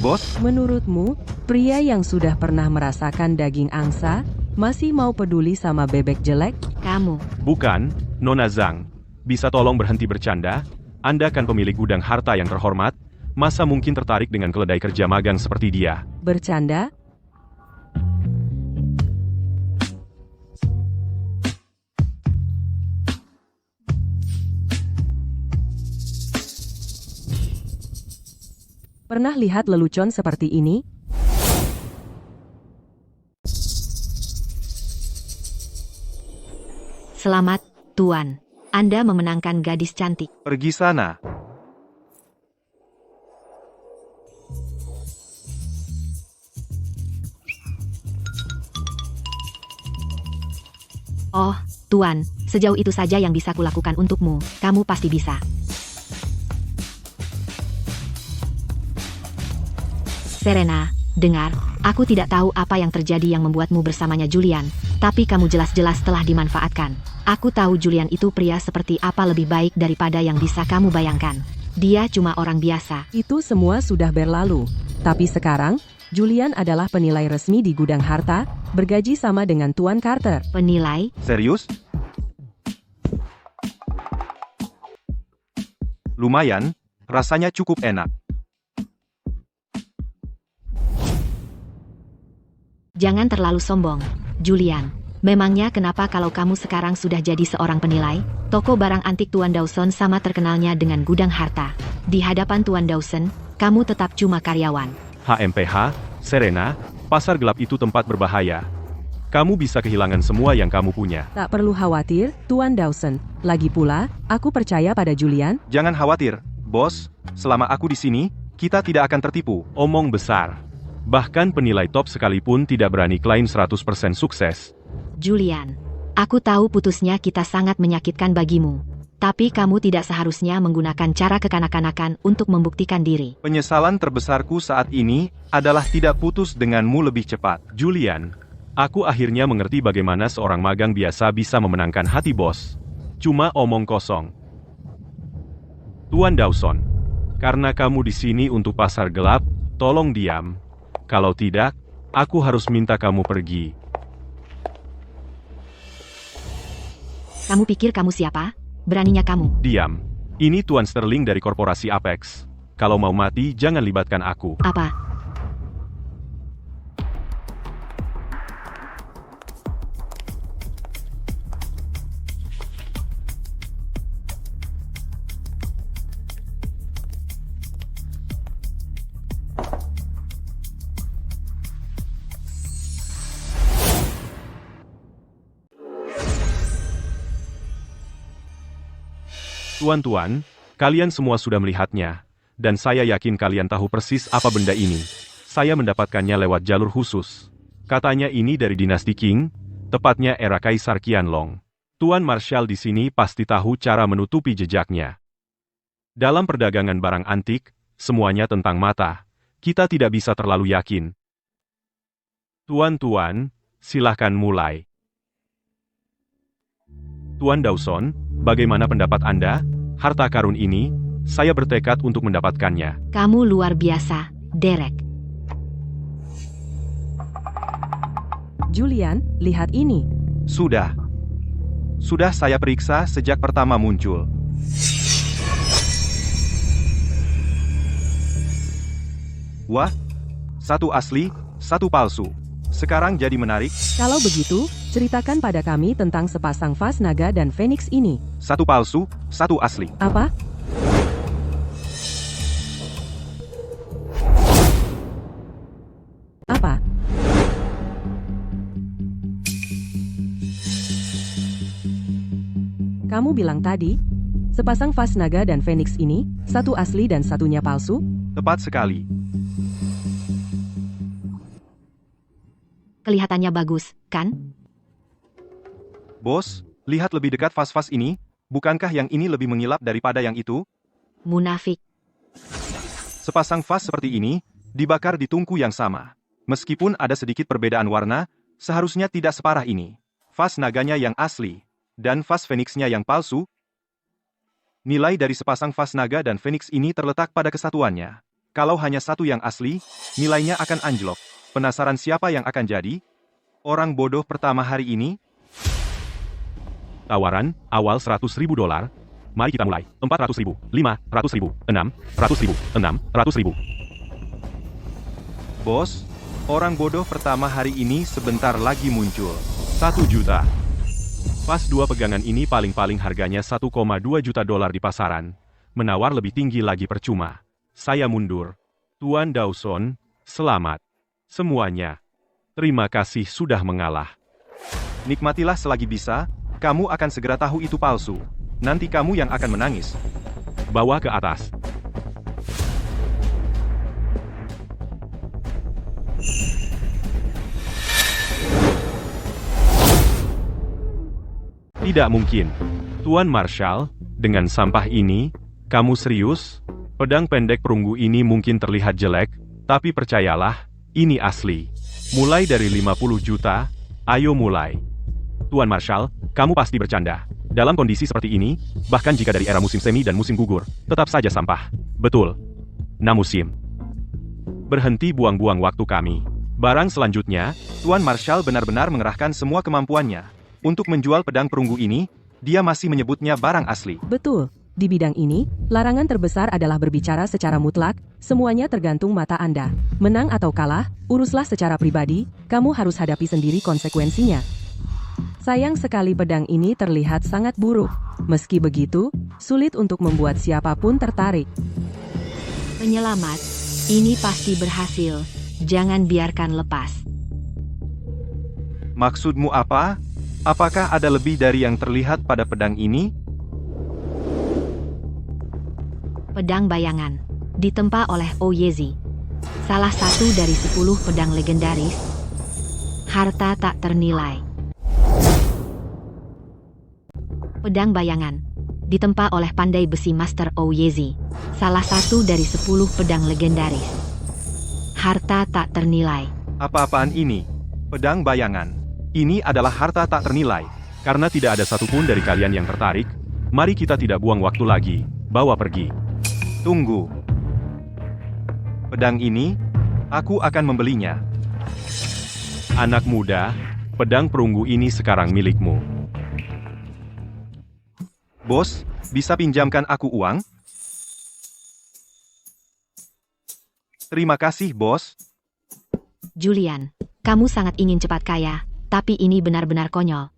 Bos, Menurutmu, pria yang sudah pernah merasakan daging angsa, masih mau peduli sama bebek jelek? Kamu. Bukan, Nona Zhang. Bisa tolong berhenti bercanda? Anda kan pemilik gudang harta yang terhormat. Masa mungkin tertarik dengan keledai kerja magang seperti dia? Bercanda? Pernah lihat lelucon seperti ini? Selamat, Tuan. Anda memenangkan gadis cantik. pergi sana. Oh, Tuan, sejauh itu saja yang bisa kulakukan untukmu. Kamu pasti bisa. Serena, dengar, aku tidak tahu apa yang terjadi yang membuatmu bersamanya Julian, tapi kamu jelas-jelas telah dimanfaatkan. Aku tahu Julian itu pria seperti apa lebih baik daripada yang bisa kamu bayangkan. Dia cuma orang biasa. Itu semua sudah berlalu. Tapi sekarang, Julian adalah penilai resmi di gudang harta, bergaji sama dengan Tuan Carter. Penilai? Serius? Lumayan, rasanya cukup enak. Jangan terlalu sombong, Julian. Memangnya kenapa kalau kamu sekarang sudah jadi seorang penilai? Toko barang antik Tuan Dawson sama terkenalnya dengan gudang harta. Di hadapan Tuan Dawson, kamu tetap cuma karyawan. HMPH, Serena, pasar gelap itu tempat berbahaya. Kamu bisa kehilangan semua yang kamu punya. Tak perlu khawatir, Tuan Dawson. Lagi pula, aku percaya pada Julian. Jangan khawatir, bos. Selama aku di sini, kita tidak akan tertipu. Omong besar. Bahkan penilai top sekalipun tidak berani klaim 100% sukses. Julian, aku tahu putusnya kita sangat menyakitkan bagimu. Tapi kamu tidak seharusnya menggunakan cara kekanak-kanakan untuk membuktikan diri. Penyesalan terbesarku saat ini adalah tidak putus denganmu lebih cepat. Julian, aku akhirnya mengerti bagaimana seorang magang biasa bisa memenangkan hati bos. Cuma omong kosong. Tuan Dawson, karena kamu di sini untuk pasar gelap, tolong diam. Kalau tidak, aku harus minta kamu pergi. Kamu pikir kamu siapa? Beraninya kamu. Diam. Ini Tuan Sterling dari korporasi Apex. Kalau mau mati, jangan libatkan aku. Apa? Tuan-tuan, kalian semua sudah melihatnya. Dan saya yakin kalian tahu persis apa benda ini. Saya mendapatkannya lewat jalur khusus. Katanya ini dari dinasti Qing, tepatnya era Kaisar Qianlong. Tuan Marshall di sini pasti tahu cara menutupi jejaknya. Dalam perdagangan barang antik, semuanya tentang mata. Kita tidak bisa terlalu yakin. Tuan-tuan, silahkan mulai. Tuan Dawson, bagaimana pendapat Anda? Harta karun ini, saya bertekad untuk mendapatkannya. Kamu luar biasa, Derek. Julian, lihat ini. Sudah saya periksa sejak pertama muncul. Wah, satu asli, satu palsu. Sekarang jadi menarik. Kalau begitu, ceritakan pada kami tentang sepasang vas naga dan Phoenix ini. Satu palsu, satu asli. Apa? Apa? Kamu bilang tadi, sepasang vas naga dan Phoenix ini, satu asli dan satunya palsu? Tepat sekali. Kelihatannya bagus, kan? Bos, lihat lebih dekat vas-vas ini. Bukankah yang ini lebih mengilap daripada yang itu? Munafik. Sepasang vas seperti ini, dibakar di tungku yang sama. Meskipun ada sedikit perbedaan warna, seharusnya tidak separah ini. Vas naganya yang asli, dan vas Phoenix-nya yang palsu. Nilai dari sepasang vas naga dan Phoenix ini terletak pada kesatuannya. Kalau hanya satu yang asli, nilainya akan anjlok. Penasaran siapa yang akan jadi orang bodoh pertama hari ini? Tawaran, awal $100.000. Mari kita mulai. 400.000, 500.000, 600.000, 600.000. Bos, orang bodoh pertama hari ini sebentar lagi muncul. 1 juta. Pas dua pegangan ini paling-paling harganya $1,2 juta di pasaran. Menawar lebih tinggi lagi percuma. Saya mundur. Tuan Dawson, selamat. Semuanya. Terima kasih sudah mengalah. Nikmatilah selagi bisa, kamu akan segera tahu itu palsu. Nanti kamu yang akan menangis. Bawa ke atas. Tidak mungkin. Tuan Marshall, dengan sampah ini, kamu serius? Pedang pendek perunggu ini mungkin terlihat jelek, tapi percayalah, ini asli. Mulai dari 50 juta, ayo mulai. Tuan Marshall, kamu pasti bercanda. Dalam kondisi seperti ini, bahkan jika dari era musim semi dan musim gugur, tetap saja sampah. Betul. Nah musim. Berhenti buang-buang waktu kami. Barang selanjutnya, Tuan Marshall benar-benar mengerahkan semua kemampuannya. Untuk menjual pedang perunggu ini, dia masih menyebutnya barang asli. Betul. Di bidang ini, larangan terbesar adalah berbicara secara mutlak, semuanya tergantung mata Anda. Menang atau kalah, uruslah secara pribadi, kamu harus hadapi sendiri konsekuensinya. Sayang sekali pedang ini terlihat sangat buruk. Meski begitu, sulit untuk membuat siapapun tertarik. Penyelamat, ini pasti berhasil. Jangan biarkan lepas. Maksudmu apa? Apakah ada lebih dari yang terlihat pada pedang ini? Pedang bayangan, ditempa oleh Oyezi. Salah satu dari 10 pedang legendaris. Harta tak ternilai. Pedang bayangan, ditempa oleh pandai besi Master Oyezi. Salah satu dari 10 pedang legendaris. Harta tak ternilai. Apa-apaan ini? Pedang bayangan. Ini adalah harta tak ternilai. Karena tidak ada satupun dari kalian yang tertarik, mari kita tidak buang waktu lagi, bawa pergi. Tunggu. Pedang ini, aku akan membelinya. Anak muda, pedang perunggu ini sekarang milikmu. Bos, bisa pinjamkan aku uang? Terima kasih, bos. Julian, kamu sangat ingin cepat kaya, tapi ini benar-benar konyol.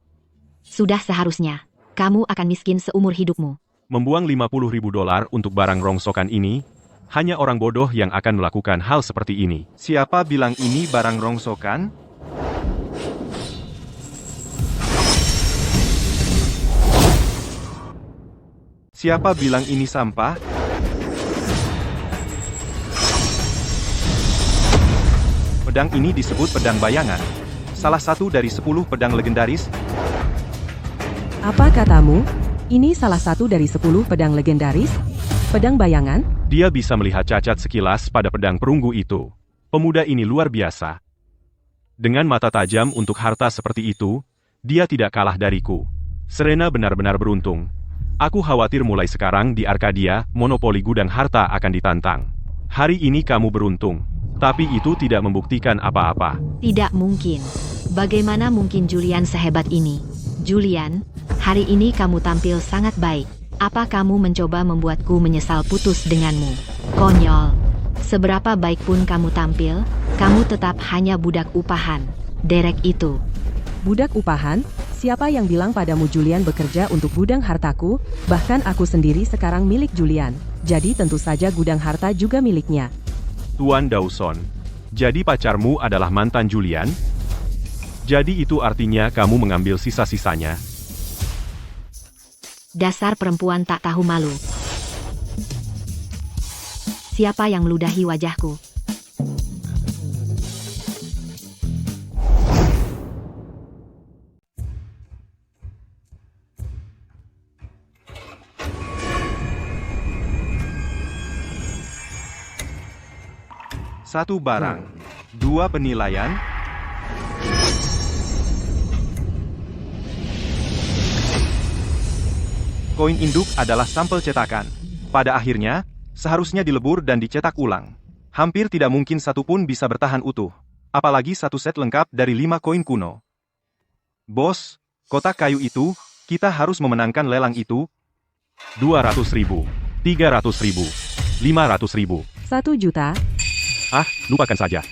Sudah seharusnya, kamu akan miskin seumur hidupmu. Membuang $50.000 untuk barang rongsokan ini, hanya orang bodoh yang akan melakukan hal seperti ini. Siapa bilang ini barang rongsokan? Siapa bilang ini sampah? Pedang ini disebut pedang bayangan. Salah satu dari 10 pedang legendaris. Apa katamu? Ini salah satu dari 10 pedang legendaris? Pedang bayangan? Dia bisa melihat cacat sekilas pada pedang perunggu itu. Pemuda ini luar biasa. Dengan mata tajam untuk harta seperti itu, dia tidak kalah dariku. Serena benar-benar beruntung. Aku khawatir mulai sekarang di Arkadia, monopoli gudang harta akan ditantang. Hari ini kamu beruntung, tapi itu tidak membuktikan apa-apa. Tidak mungkin. Bagaimana mungkin Julian sehebat ini? Julian, hari ini kamu tampil sangat baik. Apa kamu mencoba membuatku menyesal putus denganmu? Konyol. Seberapa baik pun kamu tampil, kamu tetap hanya budak upahan. Derek itu. Budak upahan? Siapa yang bilang padamu Julian bekerja untuk gudang hartaku? Bahkan aku sendiri sekarang milik Julian. Jadi tentu saja gudang harta juga miliknya. Tuan Dawson, jadi pacarmu adalah mantan Julian? Jadi itu artinya kamu mengambil sisa-sisanya? Dasar perempuan tak tahu malu. Siapa yang meludahi wajahku? Satu barang, dua penilaian. Koin induk adalah sampel cetakan. Pada akhirnya, seharusnya dilebur dan dicetak ulang. Hampir tidak mungkin satupun bisa bertahan utuh. Apalagi satu set lengkap dari 5 koin kuno. Bos, kotak kayu itu, kita harus memenangkan lelang itu. 200.000, 300.000, 500.000. 1 juta? Ah, lupakan saja.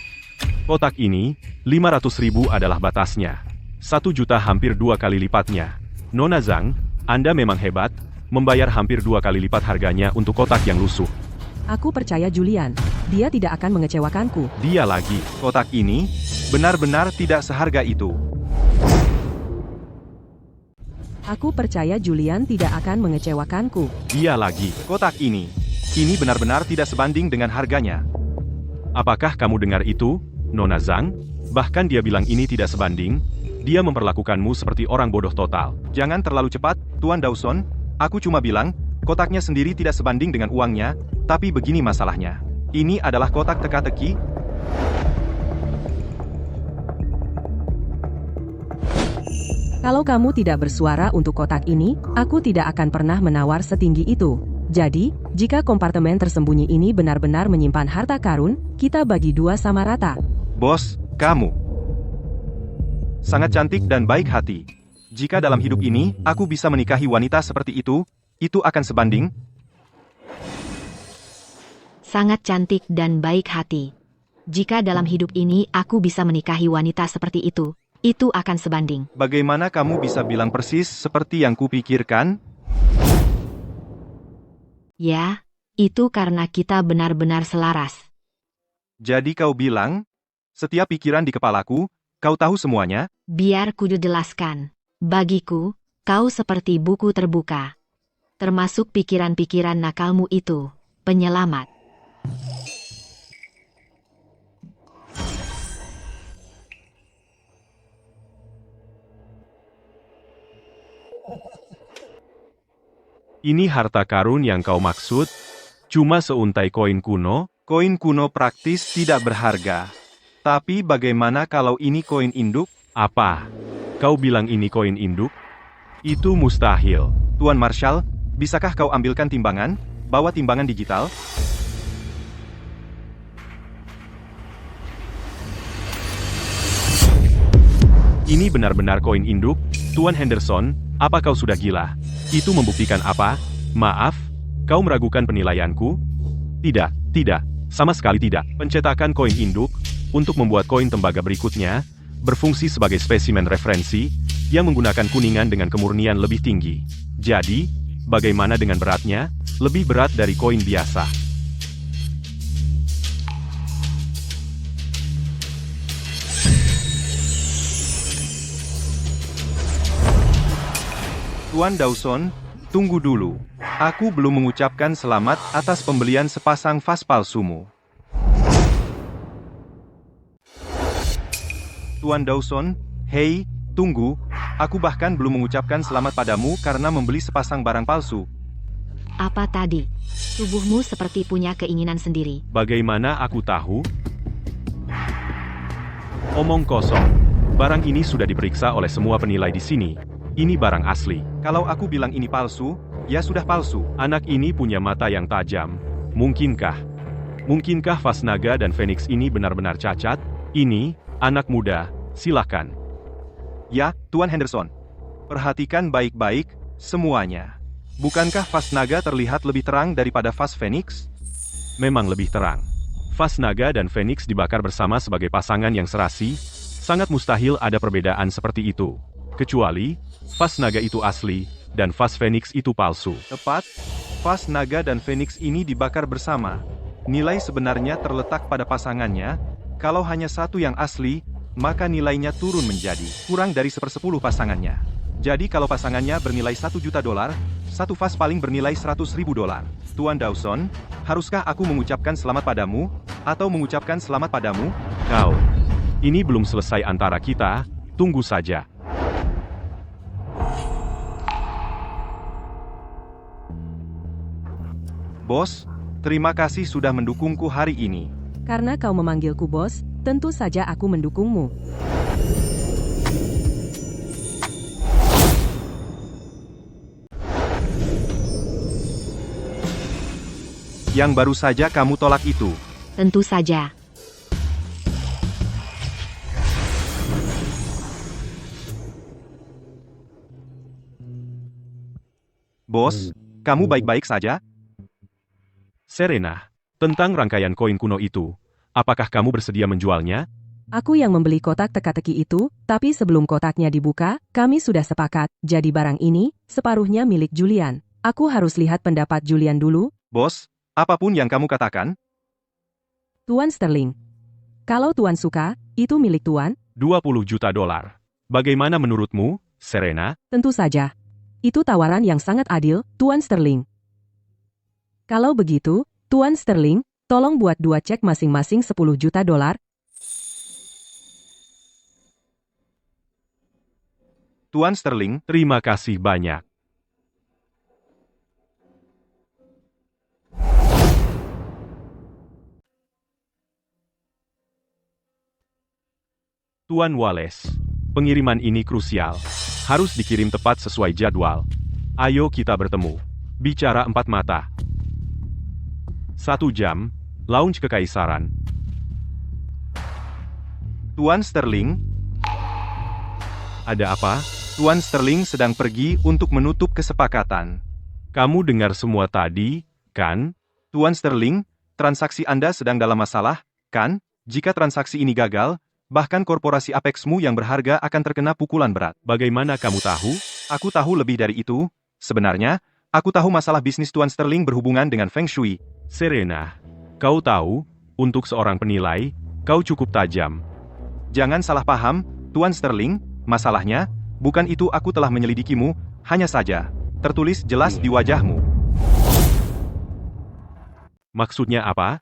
Kotak ini, 500.000 adalah batasnya. 1 juta hampir 2 kali lipatnya. Nona Zhang, Anda memang hebat, membayar hampir 2 kali lipat harganya untuk kotak yang lusuh. Aku percaya Julian. Dia tidak akan mengecewakanku. Dia lagi. Kotak ini, benar-benar tidak seharga itu. Aku percaya Julian tidak akan mengecewakanku. Dia lagi. Kotak ini benar-benar tidak sebanding dengan harganya. Apakah kamu dengar itu, Nona Zhang? Bahkan dia bilang ini tidak sebanding. Dia memperlakukanmu seperti orang bodoh total. Jangan terlalu cepat, Tuan Dawson. Aku cuma bilang, kotaknya sendiri tidak sebanding dengan uangnya, tapi begini masalahnya. Ini adalah kotak teka-teki. Kalau kamu tidak bersuara untuk kotak ini, aku tidak akan pernah menawar setinggi itu. Jadi, jika kompartemen tersembunyi ini benar-benar menyimpan harta karun, kita bagi 2 sama rata. Bos, kamu sangat cantik dan baik hati. Jika dalam hidup ini, aku bisa menikahi wanita seperti itu, itu akan sebanding? Sangat cantik dan baik hati. Jika dalam hidup ini aku bisa menikahi wanita seperti itu akan sebanding. Bagaimana kamu bisa bilang persis seperti yang kupikirkan? Ya, itu karena kita benar-benar selaras. Jadi kau bilang, setiap pikiran di kepalaku, kau tahu semuanya? Biar ku jelaskan. Bagiku, kau seperti buku terbuka. Termasuk pikiran-pikiran nakalmu itu, penyelamat. Ini harta karun yang kau maksud? Cuma seuntai koin kuno? Koin kuno praktis tidak berharga. Tapi bagaimana kalau ini koin induk? Apa? Kau bilang ini koin induk? Itu mustahil. Tuan Marshal, bisakah kau ambilkan timbangan? Bawa timbangan digital? Ini benar-benar koin induk? Tuan Henderson, apa kau sudah gila? Itu membuktikan apa? Maaf, kau meragukan penilaianku? Tidak, sama sekali tidak. Pencetakan koin induk, untuk membuat koin tembaga berikutnya, berfungsi sebagai spesimen referensi, yang menggunakan kuningan dengan kemurnian lebih tinggi. Jadi, bagaimana dengan beratnya? Lebih berat dari koin biasa. Tuan Dawson, tunggu dulu. Aku belum mengucapkan selamat atas pembelian sepasang vas palsumu. Tuan Dawson, hei, tunggu. Aku bahkan belum mengucapkan selamat padamu karena membeli sepasang barang palsu. Apa tadi? Tubuhmu seperti punya keinginan sendiri. Bagaimana aku tahu? Omong kosong. Barang ini sudah diperiksa oleh semua penilai di sini. Ini barang asli. Kalau aku bilang ini palsu, ya sudah palsu. Anak ini punya mata yang tajam. Mungkinkah vas naga dan Phoenix ini benar-benar cacat? Ini, anak muda, silakan. Ya, Tuan Henderson. Perhatikan baik-baik, semuanya. Bukankah vas naga terlihat lebih terang daripada vas Phoenix? Memang lebih terang. Vas naga dan Phoenix dibakar bersama sebagai pasangan yang serasi. Sangat mustahil ada perbedaan seperti itu. Kecuali, vas naga itu asli, dan vas Phoenix itu palsu. Tepat, vas naga dan Phoenix ini dibakar bersama. Nilai sebenarnya terletak pada pasangannya. Kalau hanya satu yang asli, maka nilainya turun menjadi kurang dari 1/10 pasangannya. Jadi kalau pasangannya bernilai $1 juta, satu vas paling bernilai $100.000. Tuan Dawson, haruskah aku mengucapkan selamat padamu, atau mengucapkan selamat padamu? Kau, ini belum selesai antara kita, tunggu saja. Bos, terima kasih sudah mendukungku hari ini. Karena kau memanggilku bos, tentu saja aku mendukungmu. Yang baru saja kamu tolak itu. Tentu saja. Bos, kamu baik-baik saja? Serena, tentang rangkaian koin kuno itu, apakah kamu bersedia menjualnya? Aku yang membeli kotak teka-teki itu, tapi sebelum kotaknya dibuka, kami sudah sepakat, jadi barang ini, separuhnya milik Julian. Aku harus lihat pendapat Julian dulu. Bos, apapun yang kamu katakan. Tuan Sterling. Kalau Tuan suka, itu milik Tuan. $20 juta. Bagaimana menurutmu, Serena? Tentu saja. Itu tawaran yang sangat adil, Tuan Sterling. Kalau begitu, Tuan Sterling, tolong buat 2 cek masing-masing $10 juta. Tuan Sterling, Terima kasih banyak. Tuan Wallace, pengiriman ini krusial. Harus dikirim tepat sesuai jadwal. Ayo kita bertemu. Bicara 4 mata. 1 jam, lounge kekaisaran. Tuan Sterling, Ada apa? Tuan Sterling sedang pergi untuk menutup kesepakatan. Kamu dengar semua tadi, kan? Tuan Sterling, transaksi Anda sedang dalam masalah, kan? Jika transaksi ini gagal, bahkan korporasi Apexmu yang berharga akan terkena pukulan berat. Bagaimana kamu tahu? Aku tahu lebih dari itu. Sebenarnya, aku tahu masalah bisnis Tuan Sterling berhubungan dengan Feng Shui. Serena, kau tahu, untuk seorang penilai, kau cukup tajam. Jangan salah paham, Tuan Sterling, masalahnya, bukan itu aku telah menyelidikimu, hanya saja, tertulis jelas di wajahmu. Maksudnya apa?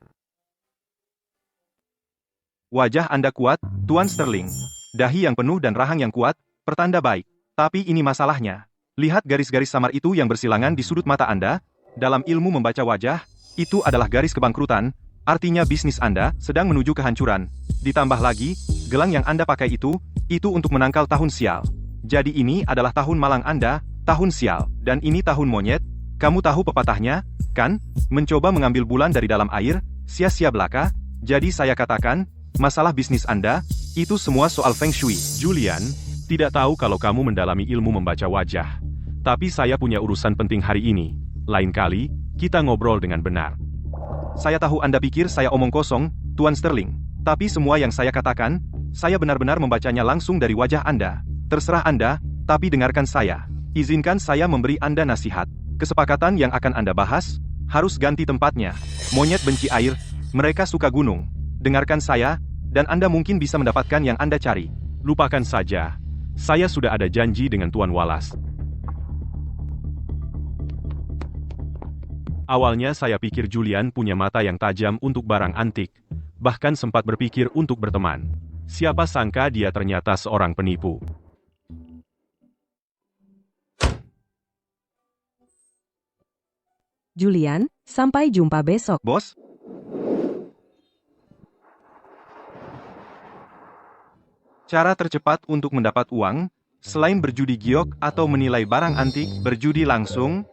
Wajah Anda kuat, Tuan Sterling. Dahi yang penuh dan rahang yang kuat, pertanda baik. Tapi ini masalahnya. Lihat garis-garis samar itu yang bersilangan di sudut mata Anda. Dalam ilmu membaca wajah, itu adalah garis kebangkrutan, artinya bisnis Anda sedang menuju kehancuran. Ditambah lagi, gelang yang Anda pakai itu untuk menangkal tahun sial. Jadi ini adalah tahun malang Anda, tahun sial, dan ini tahun monyet. Kamu tahu pepatahnya, kan? Mencoba mengambil bulan dari dalam air, sia-sia belaka. Jadi saya katakan, masalah bisnis Anda, itu semua soal Feng Shui. Julian, tidak tahu kalau kamu mendalami ilmu membaca wajah. Tapi saya punya urusan penting hari ini. Lain kali, kita ngobrol dengan benar. Saya tahu Anda pikir saya omong kosong, Tuan Sterling. Tapi semua yang saya katakan, saya benar-benar membacanya langsung dari wajah Anda. Terserah Anda, tapi dengarkan saya. Izinkan saya memberi Anda nasihat. Kesepakatan yang akan Anda bahas, harus ganti tempatnya. Monyet benci air, mereka suka gunung. Dengarkan saya, dan Anda mungkin bisa mendapatkan yang Anda cari. Lupakan saja. Saya sudah ada janji dengan Tuan Wallace. Awalnya saya pikir Julian punya mata yang tajam untuk barang antik, bahkan sempat berpikir untuk berteman. Siapa sangka dia ternyata seorang penipu. Julian, sampai jumpa besok. Bos? Cara tercepat untuk mendapat uang, selain berjudi giok atau menilai barang antik, berjudi langsung.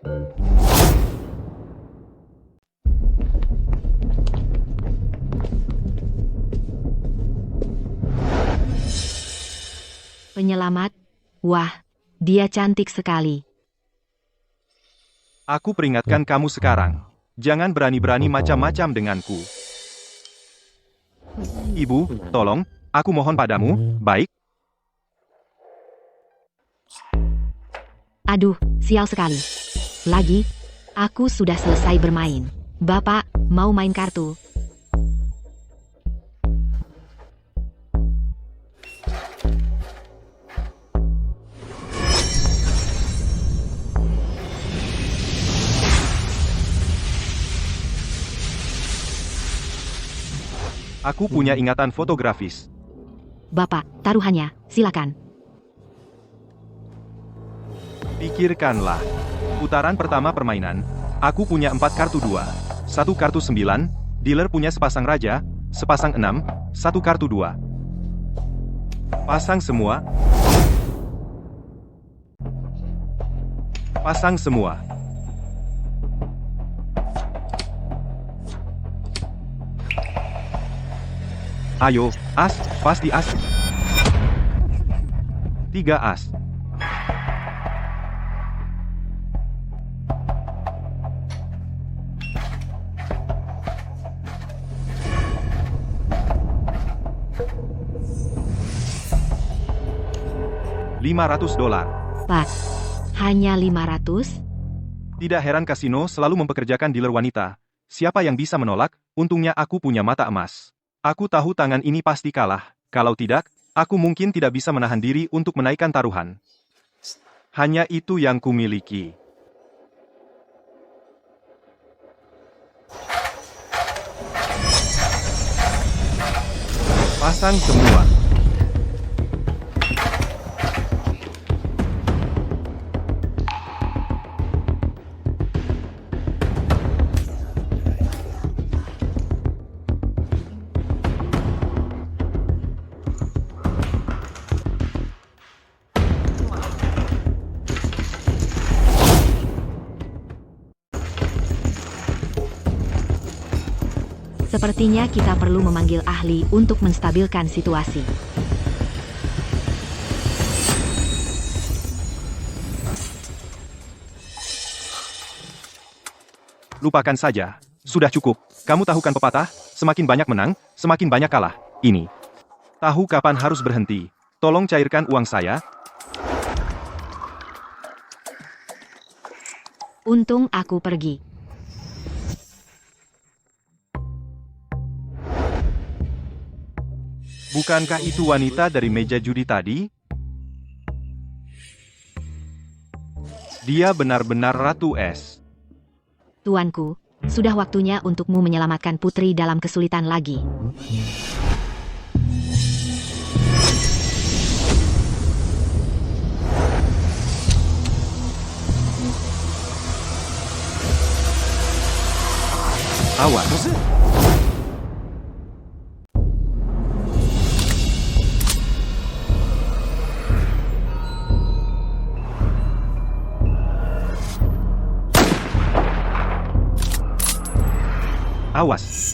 Penyelamat? Wah, dia cantik sekali. Aku peringatkan kamu sekarang. Jangan berani-berani macam-macam denganku. Ibu, tolong, aku mohon padamu, baik? Aduh, sial sekali. Lagi, aku sudah selesai bermain. Bapak, mau main kartu? Aku punya ingatan fotografis. Bapak, taruhannya, silakan. Pikirkanlah. Putaran pertama permainan, aku punya 4 kartu 2. 1 kartu 9, dealer punya sepasang raja, sepasang 6, 1 kartu 2. Pasang semua. Pasang semua. Ayo, as, pasti as. 3 as. $500. Pak, hanya 500? Tidak heran kasino selalu mempekerjakan dealer wanita. Siapa yang bisa menolak? Untungnya aku punya mata emas. Aku tahu tangan ini pasti kalah. Kalau tidak, aku mungkin tidak bisa menahan diri untuk menaikkan taruhan. Hanya itu yang kumiliki. Pasang semua. Sepertinya kita perlu memanggil ahli untuk menstabilkan situasi. Lupakan saja. Sudah cukup. Kamu tahu kan pepatah, semakin banyak menang, semakin banyak kalah. Ini. Tahu kapan harus berhenti. Tolong cairkan uang saya. Untung aku pergi. Bukankah itu wanita dari meja judi tadi? Dia benar-benar Ratu Es. Tuanku, sudah waktunya untukmu menyelamatkan putri dalam kesulitan lagi. Awas. Awas.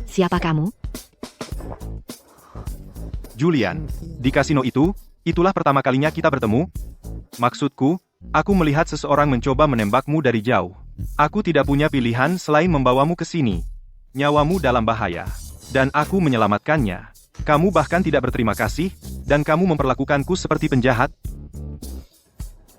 Siapa kamu? Julian, di kasino itu, itulah pertama kalinya kita bertemu. Maksudku, aku melihat seseorang mencoba menembakmu dari jauh. Aku tidak punya pilihan selain membawamu ke sini. Nyawamu dalam bahaya. Dan aku menyelamatkannya. Kamu bahkan tidak berterima kasih, dan kamu memperlakukanku seperti penjahat.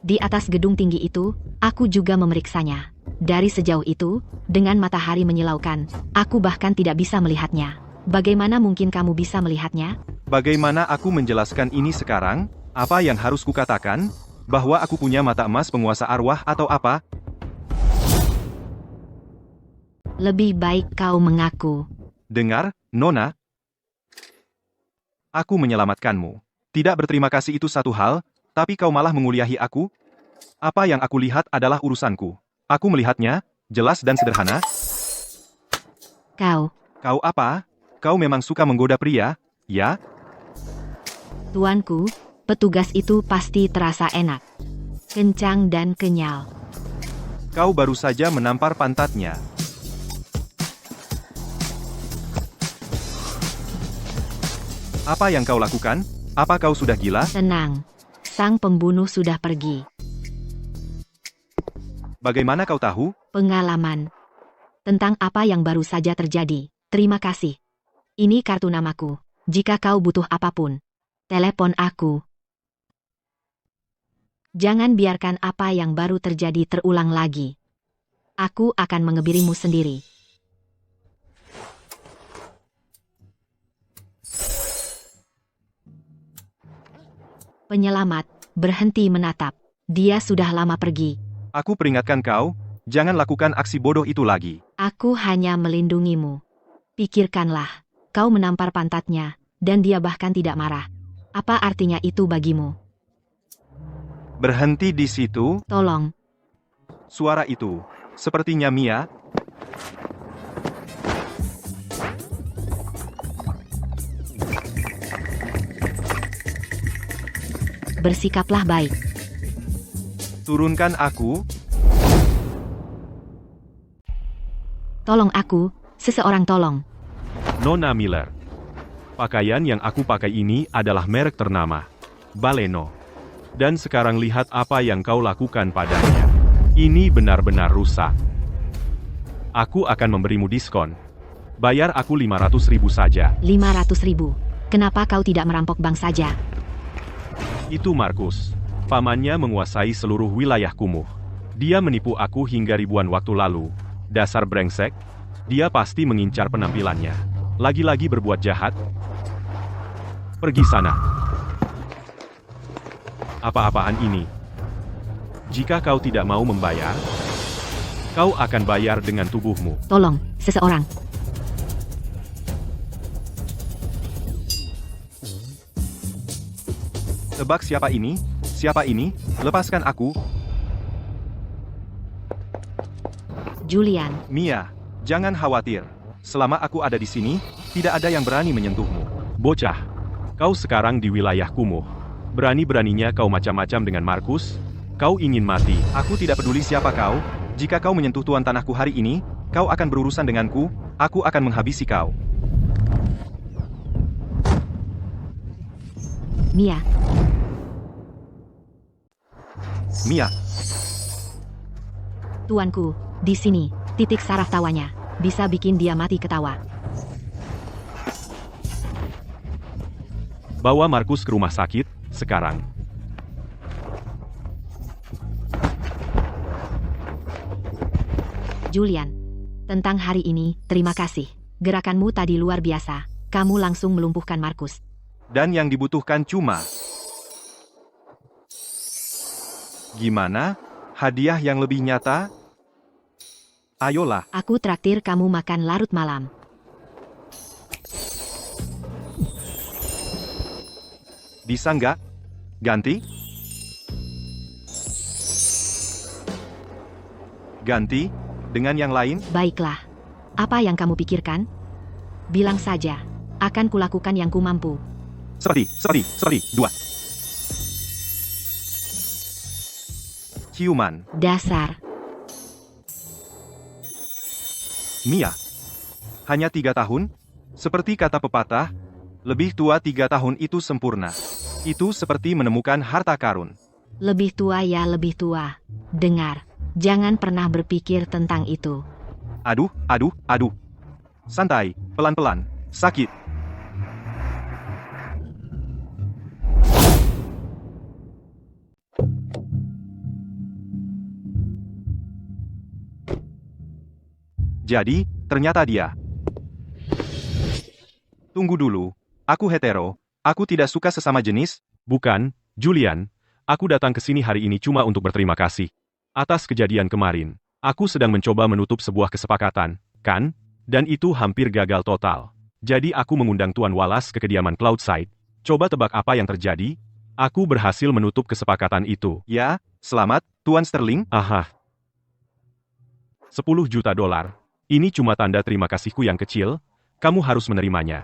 Di atas gedung tinggi itu, aku juga memeriksanya. Dari sejauh itu, dengan matahari menyilaukan, aku bahkan tidak bisa melihatnya. Bagaimana mungkin kamu bisa melihatnya? Bagaimana aku menjelaskan ini sekarang? Apa yang harus kukatakan? Bahwa aku punya mata emas penguasa arwah atau apa? Lebih baik kau mengaku. Dengar, Nona. Aku menyelamatkanmu. Tidak berterima kasih itu satu hal, tapi kau malah menguliahi aku? Apa yang aku lihat adalah urusanku. Aku melihatnya, jelas dan sederhana. Kau, Kau apa? Kau memang suka menggoda pria, ya? tuanku, petugas itu pasti terasa enak. Kencang dan kenyal. Kau baru saja menampar pantatnya. Apa yang kau lakukan? Apa kau sudah gila? Tenang, sang pembunuh sudah pergi. Bagaimana kau tahu? Pengalaman. Tentang apa yang baru saja terjadi. Terima kasih. Ini kartu namaku. Jika kau butuh apapun, telepon aku. Jangan biarkan apa yang baru terjadi terulang lagi. Aku akan mengebirimu sendiri. Penyelamat, berhenti menatap. Dia sudah lama pergi. Aku peringatkan kau, jangan lakukan aksi bodoh itu lagi. Aku hanya melindungimu. Pikirkanlah, kau menampar pantatnya, dan dia bahkan tidak marah. Apa artinya itu bagimu? Berhenti di situ. Tolong, Suara itu, sepertinya Mia. bersikaplah baik. Turunkan aku. Tolong aku, seseorang tolong. Nona Miller. Pakaian yang aku pakai ini adalah merek ternama, Baleno. Dan sekarang lihat apa yang kau lakukan padanya. Ini benar-benar rusak. Aku akan memberimu diskon. Bayar aku 500.000 saja. 500.000. Kenapa kau tidak merampok bank saja? Itu Markus. Pamannya menguasai seluruh wilayah kumuh. Dia menipu aku hingga ribuan waktu lalu. Dasar brengsek. Dia pasti mengincar penampilannya. Lagi-lagi berbuat jahat. Pergi sana. Apa-apaan ini? Jika kau tidak mau membayar, kau akan bayar dengan tubuhmu. Tolong, seseorang. Tebak siapa ini? Siapa ini? Lepaskan aku. Julian, Mia, jangan khawatir. Selama aku ada di sini, tidak ada yang berani menyentuhmu. Bocah, kau sekarang di wilayah kumuh. Berani-beraninya kau macam-macam dengan Markus? Kau ingin mati. Aku tidak peduli siapa kau. Jika kau menyentuh tuan tanahku hari ini, kau akan berurusan denganku. Aku akan menghabisi kau. Mia, Mia, tuanku, di sini, titik saraf tawanya. Bisa bikin dia mati ketawa. Bawa Markus ke rumah sakit, sekarang. Julian, tentang hari ini, terima kasih. Gerakanmu tadi luar biasa. Kamu langsung melumpuhkan Markus. dan yang dibutuhkan cuma... Gimana? Hadiah yang lebih nyata? Ayolah. Aku traktir kamu makan larut malam. Bisa nggak? Ganti? Ganti? Dengan yang lain? Baiklah. Apa yang kamu pikirkan? Bilang saja. Akan kulakukan yang ku mampu. Seperti, dua. Ciuman. Dasar. Mia. Hanya 3 tahun? Seperti kata pepatah, lebih tua 3 tahun itu sempurna. Itu seperti menemukan harta karun. Lebih tua ya lebih tua. Dengar. Jangan pernah berpikir tentang itu. Aduh. Santai, pelan-pelan. Sakit. Jadi, ternyata dia. Tunggu dulu. Aku hetero. Aku tidak suka sesama jenis. Bukan, Julian. Aku datang ke sini hari ini cuma untuk berterima kasih. Atas kejadian kemarin. Aku sedang mencoba menutup sebuah kesepakatan, kan? Dan itu hampir gagal total. Jadi aku mengundang Tuan Wallace ke kediaman Cloudside. Coba tebak apa yang terjadi? Aku berhasil menutup kesepakatan itu. Ya, selamat, Tuan Sterling. Aha. 10 juta dolar. Ini cuma tanda terima kasihku yang kecil. Kamu harus menerimanya.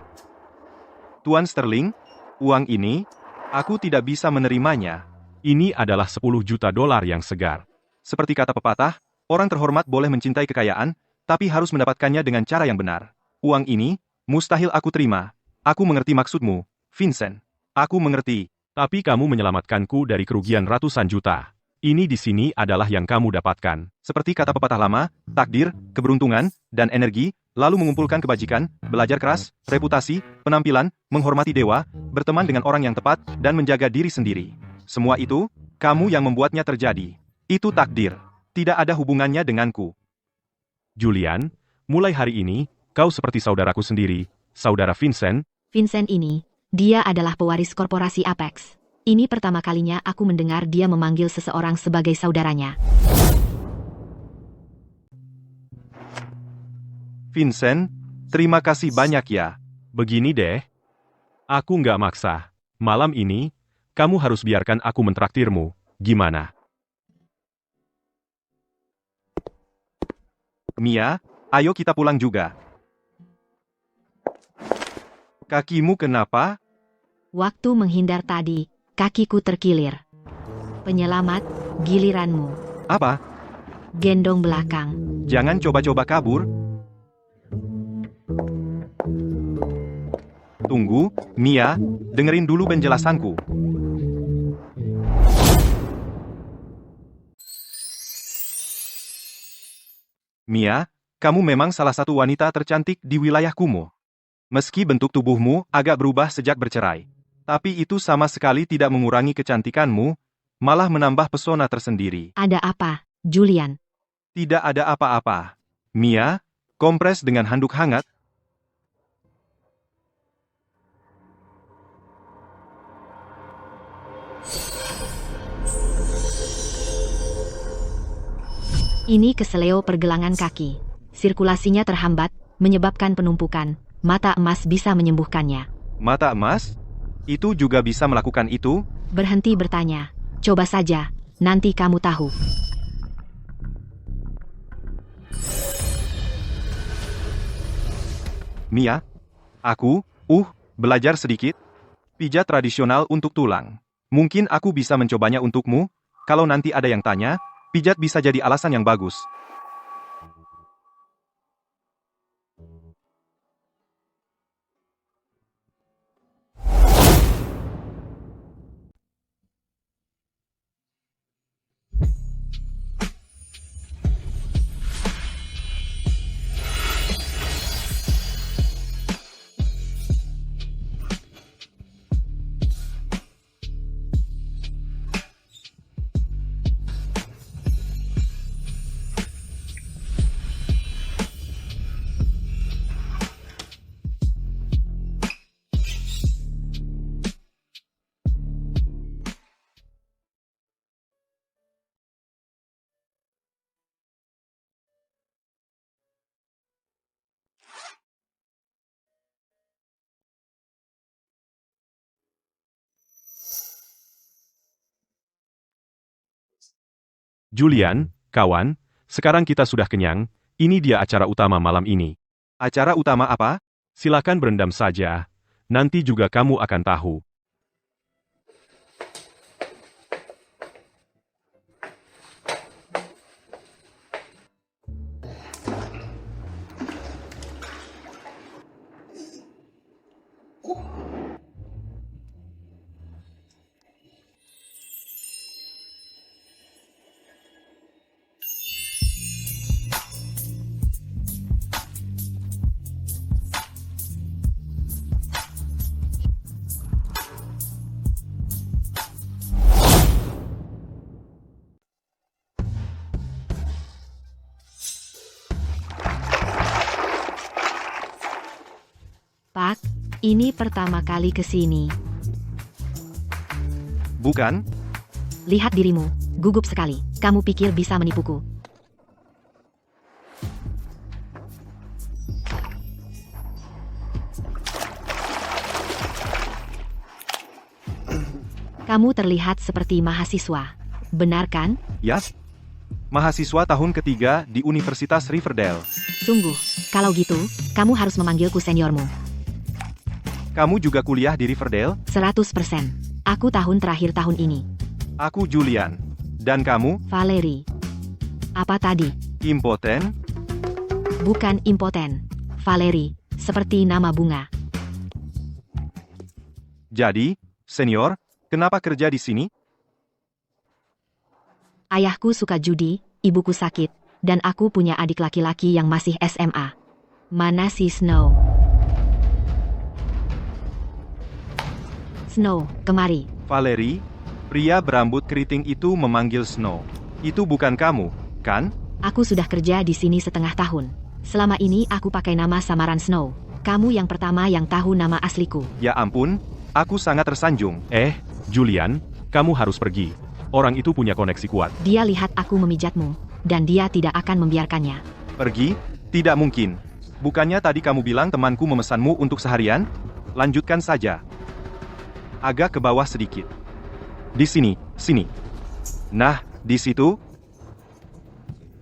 Tuan Sterling, uang ini, aku tidak bisa menerimanya. Ini adalah 10 juta dolar yang segar. Seperti kata pepatah, orang terhormat boleh mencintai kekayaan, tapi harus mendapatkannya dengan cara yang benar. Uang ini, mustahil aku terima. Aku mengerti maksudmu, Vincent. Aku mengerti. Tapi kamu menyelamatkanku dari kerugian ratusan juta. Ini di sini adalah yang kamu dapatkan. Seperti kata pepatah lama, takdir, keberuntungan, dan energi, lalu mengumpulkan kebajikan, belajar keras, reputasi, penampilan, menghormati dewa, berteman dengan orang yang tepat, dan menjaga diri sendiri. Semua itu, kamu yang membuatnya terjadi. Itu takdir. Tidak ada hubungannya denganku. Julian, mulai hari ini, kau seperti saudaraku sendiri, saudara Vincent. Vincent ini, dia adalah pewaris korporasi Apex. Ini pertama kalinya aku mendengar dia memanggil seseorang sebagai saudaranya. Vincent, terima kasih banyak ya. Begini deh. Aku nggak maksa. Malam ini, kamu harus biarkan aku mentraktirmu. Gimana? Mia, ayo kita pulang juga. Kakimu kenapa? Waktu menghindar tadi, kakiku terkilir. Penyelamat, giliranmu. Apa? Gendong belakang. Jangan coba-coba kabur. Tunggu, Mia, dengerin dulu penjelasanku. Mia, kamu memang salah satu wanita tercantik di wilayah kumuh. Meski bentuk tubuhmu agak berubah sejak bercerai. Tapi itu sama sekali tidak mengurangi kecantikanmu, malah menambah pesona tersendiri. Ada apa, Julian? Tidak ada apa-apa. Mia, kompres dengan handuk hangat. Ini keseleo pergelangan kaki. Sirkulasinya terhambat, menyebabkan penumpukan. Mata emas bisa menyembuhkannya. Mata emas? Itu juga bisa melakukan itu? Berhenti bertanya. Coba saja, nanti kamu tahu. Mia, aku, belajar sedikit. Pijat tradisional untuk tulang. Mungkin aku bisa mencobanya untukmu? Kalau nanti ada yang tanya, pijat bisa jadi alasan yang bagus. Julian, kawan, sekarang kita sudah kenyang, ini dia acara utama malam ini. Acara utama apa? Silakan berendam saja, nanti juga kamu akan tahu. Pak, ini pertama kali ke sini. Bukan? Lihat dirimu, gugup sekali. Kamu pikir bisa menipuku? Kamu terlihat seperti mahasiswa. Benar kan? Yas. Mahasiswa tahun ketiga di Universitas Riverdale. Sungguh, kalau gitu, kamu harus memanggilku seniormu. Kamu juga kuliah di Riverdale? 100%. Aku tahun terakhir tahun ini. Aku Julian. Dan kamu? Valerie. Apa tadi? Impoten? Bukan impoten. Valerie, seperti nama bunga. Jadi, senior, kenapa kerja di sini? Ayahku suka judi, ibuku sakit, dan aku punya adik laki-laki yang masih SMA. Mana si Snow? Snow, kemari. Valerie, pria berambut keriting itu memanggil Snow. Itu bukan kamu, kan? Aku sudah kerja di sini setengah tahun. Selama ini aku pakai nama samaran Snow. Kamu yang pertama yang tahu nama asliku. Ya ampun, aku sangat tersanjung. Julian, kamu harus pergi. Orang itu punya koneksi kuat. Dia lihat aku memijatmu, dan dia tidak akan membiarkannya. Pergi? Tidak mungkin. Bukannya tadi kamu bilang temanku memesanmu untuk seharian? Lanjutkan saja. Agak ke bawah sedikit. Di sini, sini. Nah, di situ.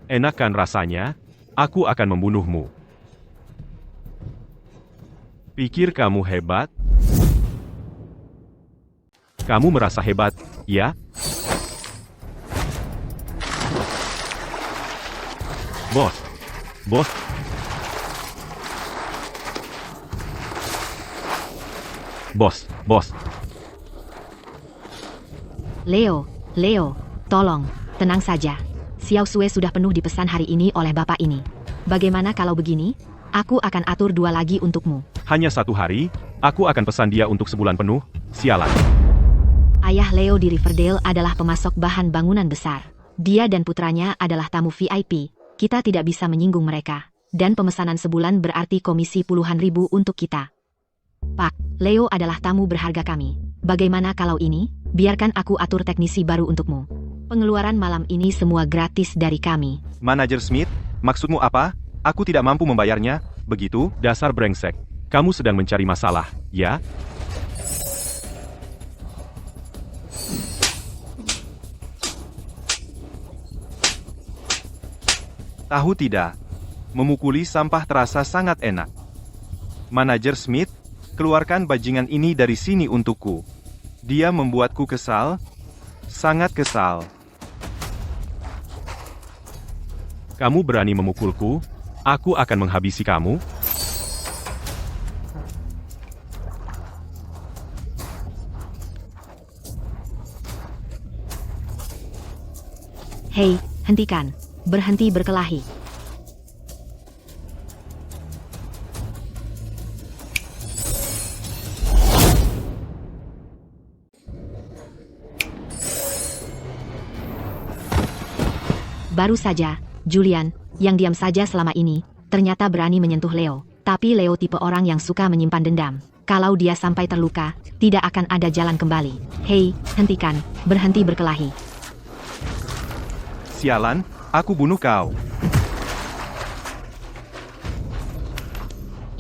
Enak kan rasanya? Aku akan membunuhmu. Pikir kamu hebat? Kamu merasa hebat, ya? Bos. Bos. Bos, bos. Leo, tolong, tenang saja. Xiao Sue sudah penuh dipesan hari ini oleh bapak ini. Bagaimana kalau begini? Aku akan atur 2 lagi untukmu. Hanya 1 hari, aku akan pesan dia untuk sebulan penuh. Sialan. Ayah Leo di Riverdale adalah pemasok bahan bangunan besar. Dia dan putranya adalah tamu VIP. Kita tidak bisa menyinggung mereka. Dan pemesanan sebulan berarti komisi puluhan ribu untuk kita. Pak, Leo adalah tamu berharga kami. Bagaimana kalau ini? Biarkan aku atur teknisi baru untukmu. Pengeluaran malam ini semua gratis dari kami. Manajer Smith, maksudmu apa? Aku tidak mampu membayarnya, begitu? Dasar brengsek. Kamu sedang mencari masalah, ya? Tahu tidak? Memukuli sampah terasa sangat enak. Manajer Smith, keluarkan bajingan ini dari sini untukku. Dia membuatku kesal. Sangat kesal. Kamu berani memukulku? Aku akan menghabisi kamu. Hei, hentikan. Berhenti berkelahi. Baru saja, Julian, yang diam saja selama ini, ternyata berani menyentuh Leo. Tapi Leo tipe orang yang suka menyimpan dendam. Kalau dia sampai terluka, tidak akan ada jalan kembali. Hei, hentikan. Berhenti berkelahi. Sialan, aku bunuh kau.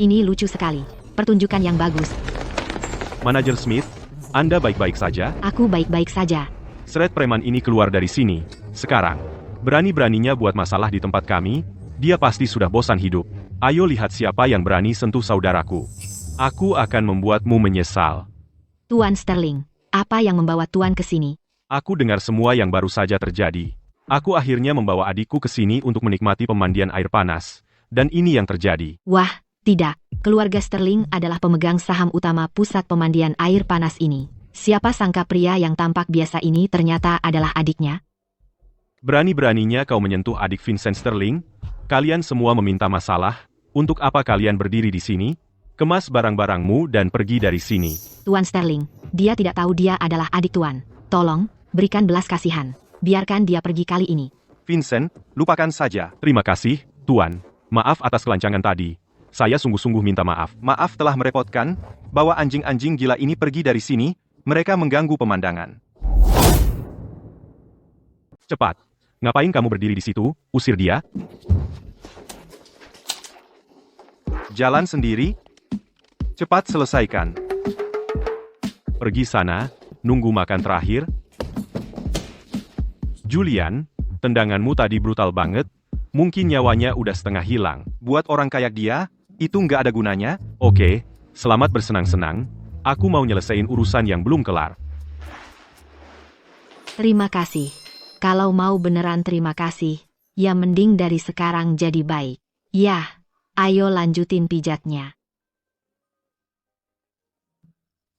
Ini lucu sekali. Pertunjukan yang bagus. Manajer Smith, Anda baik-baik saja? Aku baik-baik saja. Seret preman ini keluar dari sini. Sekarang, berani-beraninya buat masalah di tempat kami, dia pasti sudah bosan hidup. Ayo lihat siapa yang berani sentuh saudaraku. Aku akan membuatmu menyesal. Tuan Sterling, apa yang membawa Tuan ke sini? Aku dengar semua yang baru saja terjadi. Aku akhirnya membawa adikku ke sini untuk menikmati pemandian air panas. Dan ini yang terjadi. Wah, tidak. Keluarga Sterling adalah pemegang saham utama pusat pemandian air panas ini. Siapa sangka pria yang tampak biasa ini ternyata adalah adiknya? Berani-beraninya kau menyentuh adik Vincent Sterling? Kalian semua meminta masalah. Untuk apa kalian berdiri di sini? Kemas barang-barangmu dan pergi dari sini. Tuan Sterling, dia tidak tahu dia adalah adik Tuan. Tolong, berikan belas kasihan. Biarkan dia pergi kali ini. Vincent, lupakan saja. Terima kasih, Tuan. Maaf atas kelancangan tadi. Saya sungguh-sungguh minta maaf. Maaf telah merepotkan. Bawa anjing-anjing gila ini pergi dari sini. Mereka mengganggu pemandangan. Cepat. Ngapain kamu berdiri di situ? Usir dia. Jalan sendiri. Cepat selesaikan. Pergi sana. Nunggu makan terakhir. Julian, tendanganmu tadi brutal banget. Mungkin nyawanya udah setengah hilang. Buat orang kayak dia, itu nggak ada gunanya. Oke, selamat bersenang-senang. Aku mau nyelesain urusan yang belum kelar. Terima kasih. Kalau mau beneran terima kasih, ya mending dari sekarang jadi baik. Yah, ayo lanjutin pijatnya.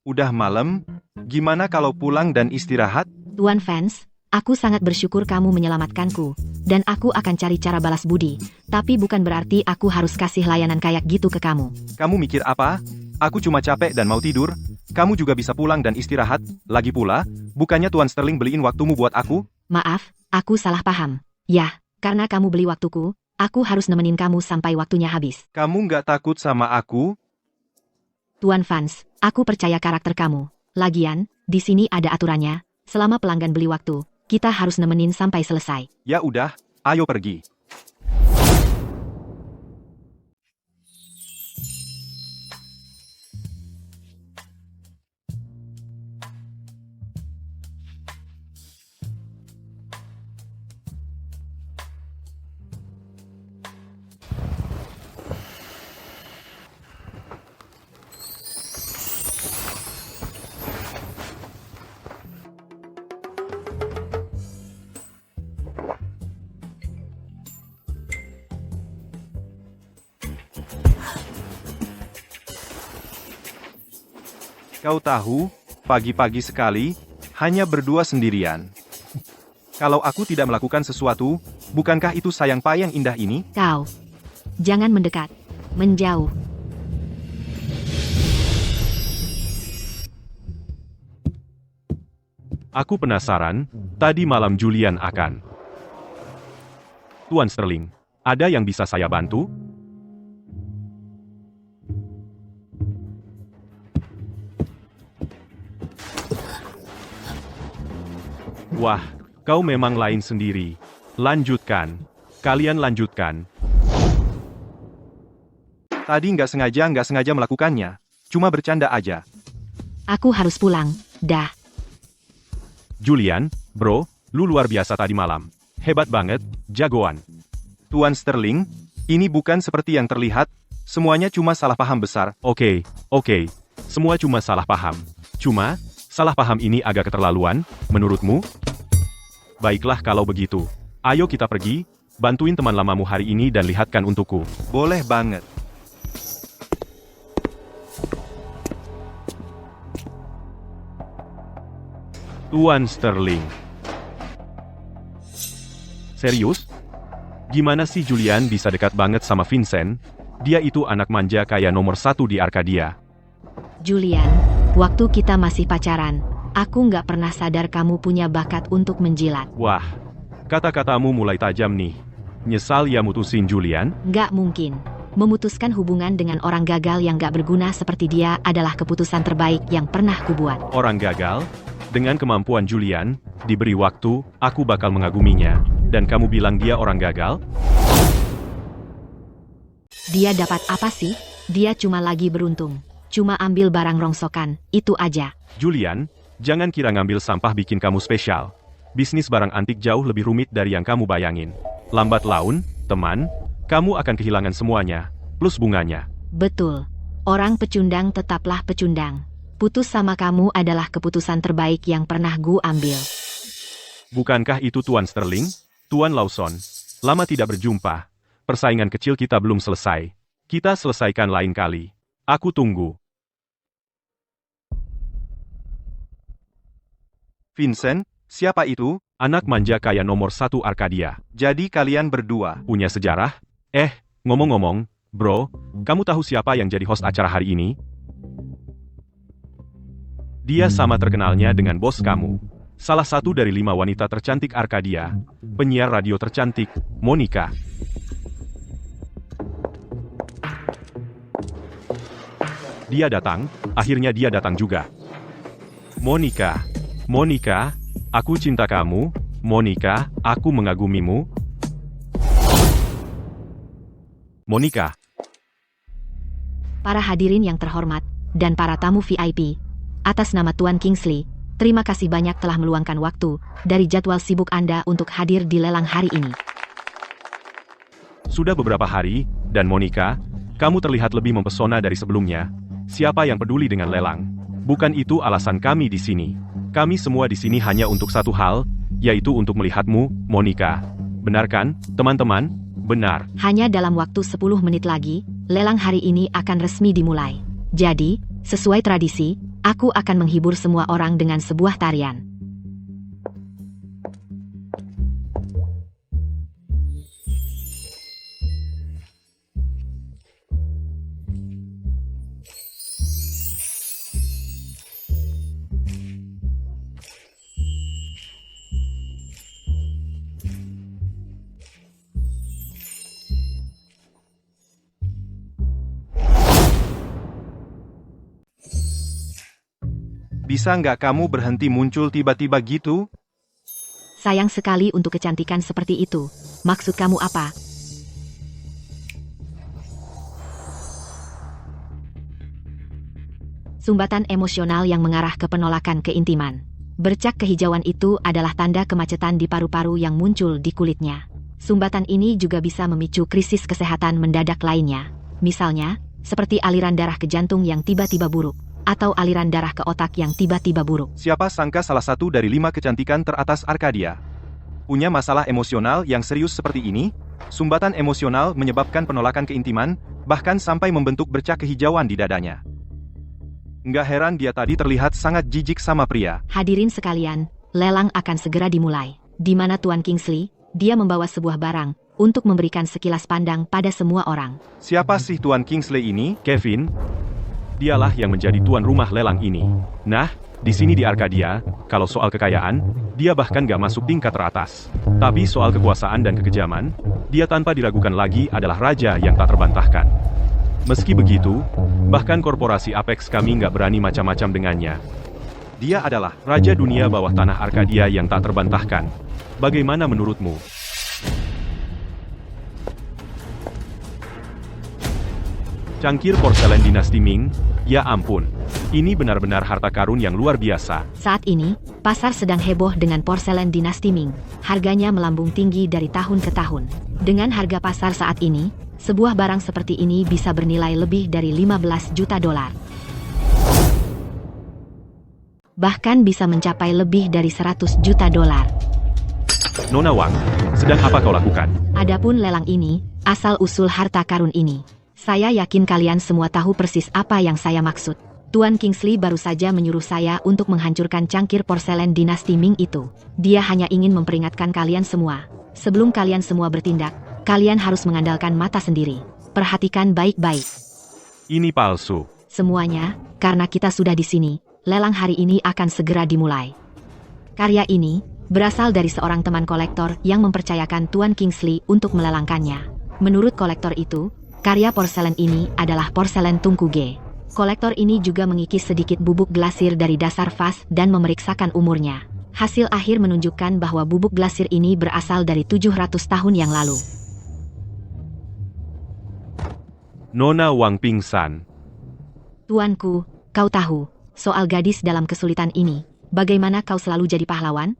Udah malam, gimana kalau pulang dan istirahat? Tuan Vance, aku sangat bersyukur kamu menyelamatkanku, dan aku akan cari cara balas budi, tapi bukan berarti aku harus kasih layanan kayak gitu ke kamu. Kamu mikir apa? Aku cuma capek dan mau tidur. Kamu juga bisa pulang dan istirahat. Lagi pula, bukannya Tuan Sterling beliin waktumu buat aku? Maaf, aku salah paham. Yah, karena kamu beli waktuku, aku harus nemenin kamu sampai waktunya habis. Kamu nggak takut sama aku? Tuan Vance, aku percaya karakter kamu. Lagian, di sini ada aturannya, selama pelanggan beli waktu, kita harus nemenin sampai selesai. Ya udah, ayo pergi. Kau tahu, pagi-pagi sekali, hanya berdua sendirian. Kalau aku tidak melakukan sesuatu, bukankah itu sayang payang indah ini? Kau, jangan mendekat, menjauh. Aku penasaran, tadi malam Julian akan... Tuan Sterling, ada yang bisa saya bantu? Wah, kau memang lain sendiri. Lanjutkan. Kalian lanjutkan. Tadi nggak sengaja melakukannya. Cuma bercanda aja. Aku harus pulang, dah. Julian, bro, lu luar biasa tadi malam. Hebat banget, jagoan. Tuan Sterling, ini bukan seperti yang terlihat. Semuanya cuma salah paham besar. Oke. Semua cuma salah paham. Cuma, salah paham ini agak keterlaluan, menurutmu? Baiklah kalau begitu. Ayo kita pergi, bantuin teman lamamu hari ini dan lihatkan untukku. Boleh banget. Tuan Sterling. Serius? Gimana sih Julian bisa dekat banget sama Vincent? Dia itu anak manja kaya nomor 1 di Arkadia. Julian, waktu kita masih pacaran, aku nggak pernah sadar kamu punya bakat untuk menjilat. Wah, kata-katamu mulai tajam nih. Nyesal ya mutusin Julian? Nggak mungkin. Memutuskan hubungan dengan orang gagal yang nggak berguna seperti dia adalah keputusan terbaik yang pernah kubuat. Orang gagal? Dengan kemampuan Julian, diberi waktu, aku bakal mengaguminya. Dan kamu bilang dia orang gagal? Dia dapat apa sih? Dia cuma lagi beruntung. Cuma ambil barang rongsokan, itu aja. Julian, jangan kira ngambil sampah bikin kamu spesial. Bisnis barang antik jauh lebih rumit dari yang kamu bayangin. Lambat laun, teman, kamu akan kehilangan semuanya, plus bunganya. Betul. Orang pecundang tetaplah pecundang. Putus sama kamu adalah keputusan terbaik yang pernah gue ambil. Bukankah itu Tuan Sterling? Tuan Lawson, lama tidak berjumpa. Persaingan kecil kita belum selesai. Kita selesaikan lain kali. Aku tunggu. Vincent, siapa itu? Anak manja kaya nomor 1 Arkadia. Jadi kalian berdua. Punya sejarah? Ngomong-ngomong, bro, kamu tahu siapa yang jadi host acara hari ini? Dia sama terkenalnya dengan bos kamu. Salah satu dari 5 wanita tercantik Arkadia. Penyiar radio tercantik, Monica. Dia datang, akhirnya dia datang juga. Monica, aku cinta kamu. Monica, aku mengagumimu. Monica. Para hadirin yang terhormat, dan para tamu VIP, atas nama Tuan Kingsley, terima kasih banyak telah meluangkan waktu dari jadwal sibuk Anda untuk hadir di lelang hari ini. Sudah beberapa hari, dan Monica, kamu terlihat lebih mempesona dari sebelumnya. Siapa yang peduli dengan lelang? Bukan itu alasan kami di sini. Kami semua di sini hanya untuk satu hal, yaitu untuk melihatmu, Monica. Benar kan, teman-teman? Benar. Hanya dalam waktu 10 menit lagi, lelang hari ini akan resmi dimulai. Jadi, sesuai tradisi, aku akan menghibur semua orang dengan sebuah tarian. Bisa nggak kamu berhenti muncul tiba-tiba gitu? Sayang sekali untuk kecantikan seperti itu. Maksud kamu apa? Sumbatan emosional yang mengarah ke penolakan keintiman. Bercak kehijauan itu adalah tanda kemacetan di paru-paru yang muncul di kulitnya. Sumbatan ini juga bisa memicu krisis kesehatan mendadak lainnya. Misalnya, seperti aliran darah ke jantung yang tiba-tiba buruk, atau aliran darah ke otak yang tiba-tiba buruk. Siapa sangka salah satu dari 5 kecantikan teratas Arkadia punya masalah emosional yang serius seperti ini? Sumbatan emosional menyebabkan penolakan keintiman, bahkan sampai membentuk bercak kehijauan di dadanya. Nggak heran dia tadi terlihat sangat jijik sama pria. Hadirin sekalian, lelang akan segera dimulai. Di mana Tuan Kingsley, dia membawa sebuah barang untuk memberikan sekilas pandang pada semua orang. Siapa sih Tuan Kingsley ini? Kevin, dialah yang menjadi tuan rumah lelang ini. Nah, di sini di Arkadia, kalau soal kekayaan, dia bahkan gak masuk tingkat teratas. Tapi soal kekuasaan dan kekejaman, dia tanpa diragukan lagi adalah raja yang tak terbantahkan. Meski begitu, bahkan korporasi Apex kami gak berani macam-macam dengannya. Dia adalah raja dunia bawah tanah Arkadia yang tak terbantahkan. Bagaimana menurutmu? Cangkir porselen dinasti Ming, ya ampun. Ini benar-benar harta karun yang luar biasa. Saat ini, pasar sedang heboh dengan porselen dinasti Ming. Harganya melambung tinggi dari tahun ke tahun. Dengan harga pasar saat ini, sebuah barang seperti ini bisa bernilai lebih dari 15 juta dolar. Bahkan bisa mencapai lebih dari 100 juta dolar. Nona Wang, Sedang apa kau lakukan? Adapun lelang ini, asal-usul harta karun ini. Saya yakin kalian semua tahu persis apa yang saya maksud. Tuan Kingsley baru saja menyuruh saya untuk menghancurkan cangkir porselen dinasti Ming itu. Dia hanya ingin memperingatkan kalian semua. Sebelum kalian semua bertindak, kalian harus mengandalkan mata sendiri. Perhatikan baik-baik. Ini palsu. Semuanya, karena kita sudah di sini, lelang hari ini akan segera dimulai. Karya ini berasal dari seorang teman kolektor yang mempercayakan Tuan Kingsley untuk melelangkannya. Menurut kolektor itu, karya porselen ini adalah porselen tungku G. Kolektor ini juga mengikis sedikit bubuk glasir dari dasar vas dan memeriksakan umurnya. Hasil akhir menunjukkan bahwa bubuk glasir ini berasal dari 700 tahun yang lalu. Nona Wang pingsan. Tuanku, kau tahu, soal gadis dalam kesulitan ini, bagaimana kau selalu jadi pahlawan?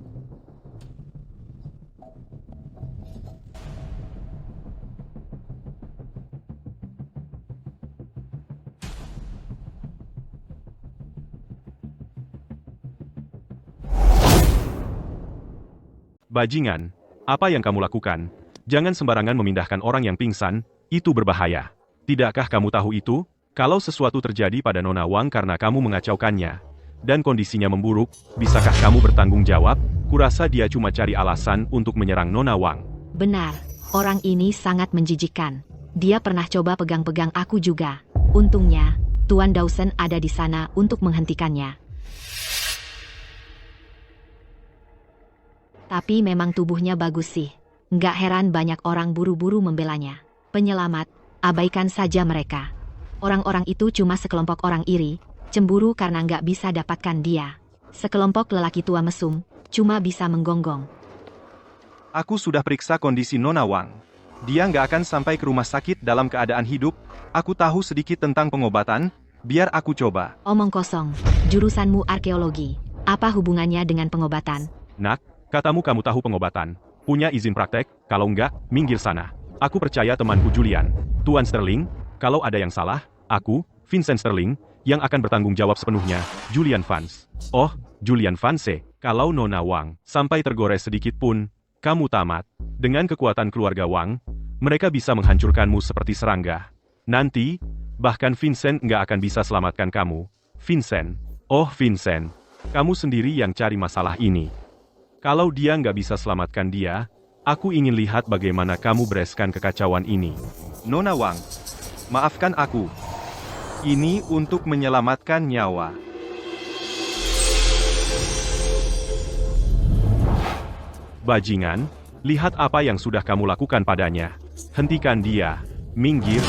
Bajingan, apa yang kamu lakukan? Jangan sembarangan memindahkan orang yang pingsan, itu berbahaya. Tidakkah kamu tahu itu? Kalau sesuatu terjadi pada Nona Wang karena kamu mengacaukannya, dan kondisinya memburuk, bisakah kamu bertanggung jawab? Kurasa dia cuma cari alasan untuk menyerang Nona Wang. Benar, orang ini sangat menjijikkan. Dia pernah coba pegang-pegang aku juga. Untungnya, Tuan Dawson ada di sana untuk menghentikannya. Tapi memang tubuhnya bagus sih. Nggak heran banyak orang buru-buru membelanya. Penyelamat, abaikan saja mereka. Orang-orang itu cuma sekelompok orang iri, cemburu karena nggak bisa dapatkan dia. Sekelompok lelaki tua mesum, cuma bisa menggonggong. Aku sudah periksa kondisi Nona Wang. Dia nggak akan sampai ke rumah sakit dalam keadaan hidup. Aku tahu sedikit tentang pengobatan, biar aku coba. Omong kosong, jurusanmu arkeologi. Apa hubungannya dengan pengobatan? Nak, katamu kamu tahu pengobatan. Punya izin praktek, kalau enggak, minggir sana. Aku percaya temanku Julian. Tuan Sterling, kalau ada yang salah, aku, Vincent Sterling, yang akan bertanggung jawab sepenuhnya, Julian Vance. Oh, Julian Vance, kalau Nona Wang sampai tergores sedikit pun, kamu tamat. Dengan kekuatan keluarga Wang, mereka bisa menghancurkanmu seperti serangga. Nanti, bahkan Vincent nggak akan bisa selamatkan kamu. Vincent, oh Vincent, kamu sendiri yang cari masalah ini. Kalau dia nggak bisa selamatkan dia, aku ingin lihat bagaimana kamu bereskan kekacauan ini. Nona Wang, maafkan aku. Ini untuk menyelamatkan nyawa. Bajingan, lihat apa yang sudah kamu lakukan padanya. Hentikan dia. Minggir.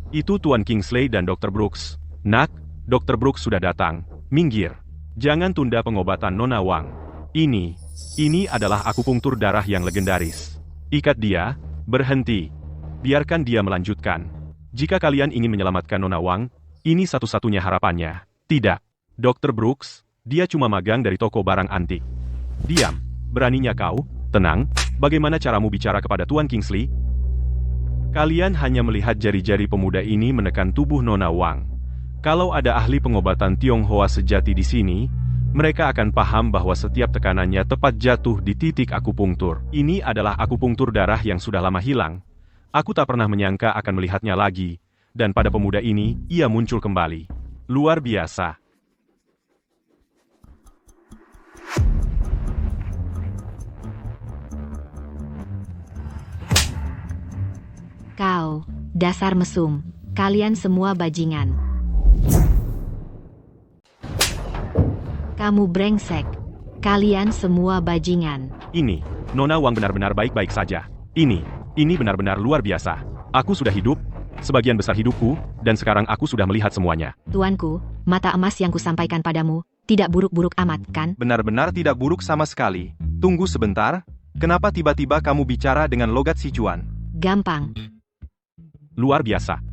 Itu Tuan Kingsley dan Dr. Brooks. Nak, Dr. Brooks sudah datang. Minggir. Jangan tunda pengobatan Nona Wang. Ini adalah akupunktur darah yang legendaris. Ikat dia, berhenti. Biarkan dia melanjutkan. Jika kalian ingin menyelamatkan Nona Wang, ini satu-satunya harapannya. Tidak. Dr. Brooks, dia cuma magang dari toko barang antik. Diam. Beraninya kau? Tenang. Bagaimana caramu bicara kepada Tuan Kingsley? Kalian hanya melihat jari-jari pemuda ini menekan tubuh Nona Wang. Kalau ada ahli pengobatan Tionghoa sejati di sini, mereka akan paham bahwa setiap tekanannya tepat jatuh di titik akupunktur. Ini adalah akupunktur darah yang sudah lama hilang. Aku tak pernah menyangka akan melihatnya lagi, dan pada pemuda ini, ia muncul kembali. Luar biasa. Kau, dasar mesum, kalian semua bajingan. Kamu brengsek. Kalian semua bajingan. Ini, Nona Wang benar-benar baik-baik saja. Ini benar-benar luar biasa. Aku sudah hidup, sebagian besar hidupku, dan sekarang aku sudah melihat semuanya. Tuanku, mata emas yang kusampaikan padamu, tidak buruk-buruk amat, kan? Benar-benar tidak buruk sama sekali. Tunggu sebentar, kenapa tiba-tiba kamu bicara dengan logat Sichuan? Gampang. Luar biasa.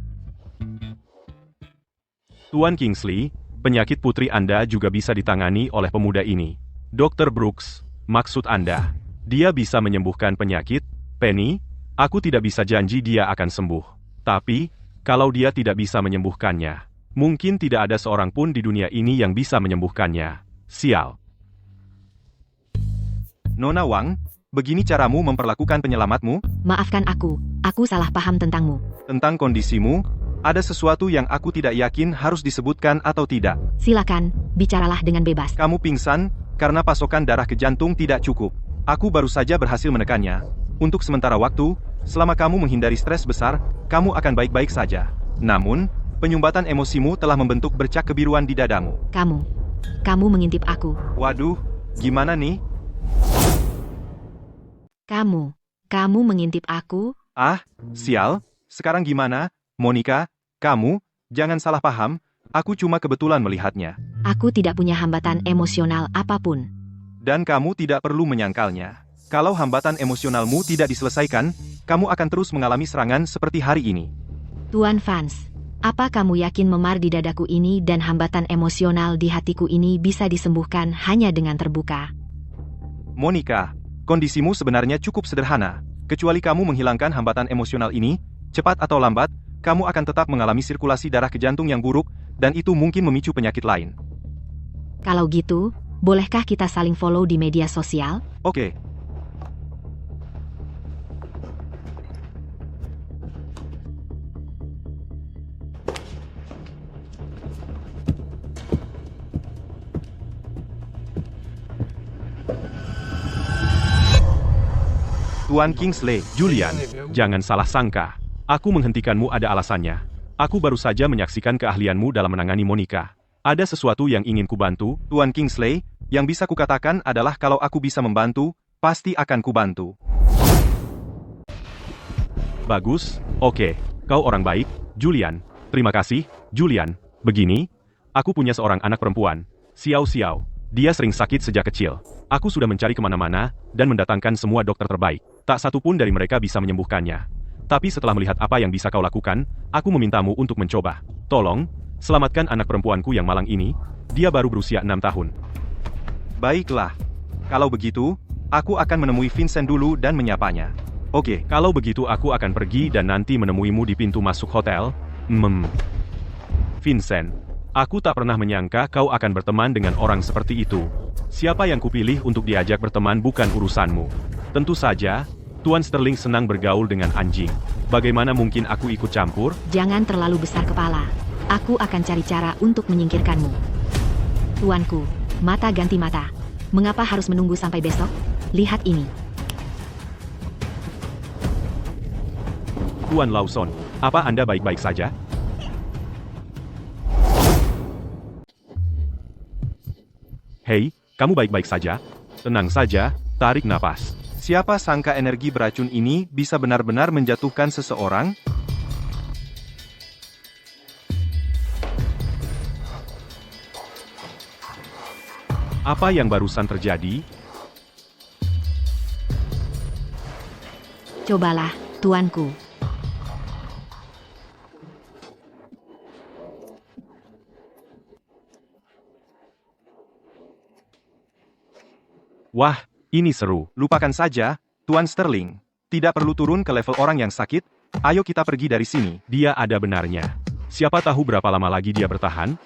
Tuan Kingsley, penyakit putri Anda juga bisa ditangani oleh pemuda ini. Dr. Brooks, maksud Anda, dia bisa menyembuhkan penyakit? Penny, aku tidak bisa janji dia akan sembuh. Tapi, kalau dia tidak bisa menyembuhkannya, mungkin tidak ada seorang pun di dunia ini yang bisa menyembuhkannya. Sial. Nona Wang, begini caramu memperlakukan penyelamatmu? Maafkan aku salah paham tentangmu. Tentang kondisimu, ada sesuatu yang aku tidak yakin harus disebutkan atau tidak. Silakan, bicaralah dengan bebas. Kamu pingsan, karena pasokan darah ke jantung tidak cukup. Aku baru saja berhasil menekannya. Untuk sementara waktu, selama kamu menghindari stres besar, kamu akan baik-baik saja. Namun, penyumbatan emosimu telah membentuk bercak kebiruan di dadamu. Kamu mengintip aku. Waduh, gimana nih? Kamu mengintip aku? Ah, sial. Sekarang gimana, Monica? Kamu, jangan salah paham, aku cuma kebetulan melihatnya. Aku tidak punya hambatan emosional apapun. Dan kamu tidak perlu menyangkalnya. Kalau hambatan emosionalmu tidak diselesaikan, kamu akan terus mengalami serangan seperti hari ini. Tuan Vance, apa kamu yakin memar di dadaku ini dan hambatan emosional di hatiku ini bisa disembuhkan hanya dengan terbuka? Monica, kondisimu sebenarnya cukup sederhana. Kecuali kamu menghilangkan hambatan emosional ini, cepat atau lambat, kamu akan tetap mengalami sirkulasi darah ke jantung yang buruk, dan itu mungkin memicu penyakit lain. Kalau gitu, bolehkah kita saling follow di media sosial? Oke. Tuan Kingsley, Julian, jangan salah sangka. Aku menghentikanmu ada alasannya. Aku baru saja menyaksikan keahlianmu dalam menangani Monica. Ada sesuatu yang ingin kubantu? Tuan Kingsley, yang bisa kukatakan adalah kalau aku bisa membantu, pasti akan kubantu. Bagus, oke. Kau orang baik, Julian. Terima kasih, Julian. Begini, aku punya seorang anak perempuan, Xiao Xiao. Dia sering sakit sejak kecil. Aku sudah mencari kemana-mana, dan mendatangkan semua dokter terbaik. Tak satu pun dari mereka bisa menyembuhkannya. Tapi setelah melihat apa yang bisa kau lakukan, aku memintamu untuk mencoba. Tolong, selamatkan anak perempuanku yang malang ini. Dia baru berusia 6 tahun. Baiklah. Kalau begitu, aku akan menemui Vincent dulu dan menyapanya. Oke. Kalau begitu aku akan pergi dan nanti menemuimu di pintu masuk hotel. Vincent, aku tak pernah menyangka kau akan berteman dengan orang seperti itu. Siapa yang kupilih untuk diajak berteman bukan urusanmu. Tentu saja, Tuan Sterling senang bergaul dengan anjing. Bagaimana mungkin aku ikut campur? Jangan terlalu besar kepala. Aku akan cari cara untuk menyingkirkanmu. Tuanku, mata ganti mata. Mengapa harus menunggu sampai besok? Lihat ini. Tuan Lawson, apa Anda baik-baik saja? Hei, kamu baik-baik saja? Tenang saja, tarik napas. Siapa sangka energi beracun ini bisa benar-benar menjatuhkan seseorang? Apa yang barusan terjadi? Cobalah, tuanku. Wah, ini seru. Lupakan saja, Tuan Sterling. Tidak perlu turun ke level orang yang sakit. Ayo kita pergi dari sini. Dia ada benarnya. Siapa tahu berapa lama lagi dia bertahan?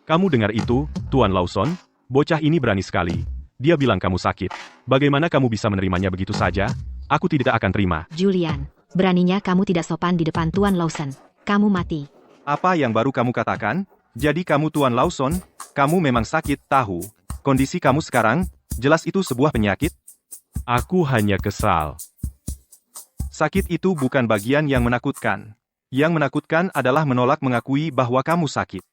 Kamu dengar itu, Tuan Lawson? Bocah ini berani sekali. Dia bilang kamu sakit. Bagaimana kamu bisa menerimanya begitu saja? Aku tidak akan terima. Julian, beraninya kamu tidak sopan di depan Tuan Lawson. Kamu mati. Apa yang baru kamu katakan? Jadi kamu Tuan Lawson, kamu memang sakit, tahu. Kondisi kamu sekarang, jelas itu sebuah penyakit? Aku hanya kesal. Sakit itu bukan bagian yang menakutkan. Yang menakutkan adalah menolak mengakui bahwa kamu sakit.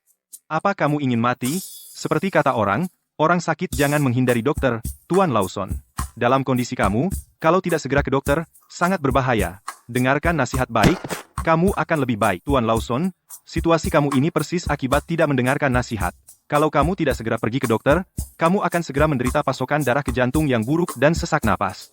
Apa kamu ingin mati? Seperti kata orang, orang sakit jangan menghindari dokter, Tuan Lawson. Dalam kondisi kamu, kalau tidak segera ke dokter, sangat berbahaya. Dengarkan nasihat baik, kamu akan lebih baik. Tuan Lawson, situasi kamu ini persis akibat tidak mendengarkan nasihat. Kalau kamu tidak segera pergi ke dokter, kamu akan segera menderita pasokan darah ke jantung yang buruk dan sesak napas.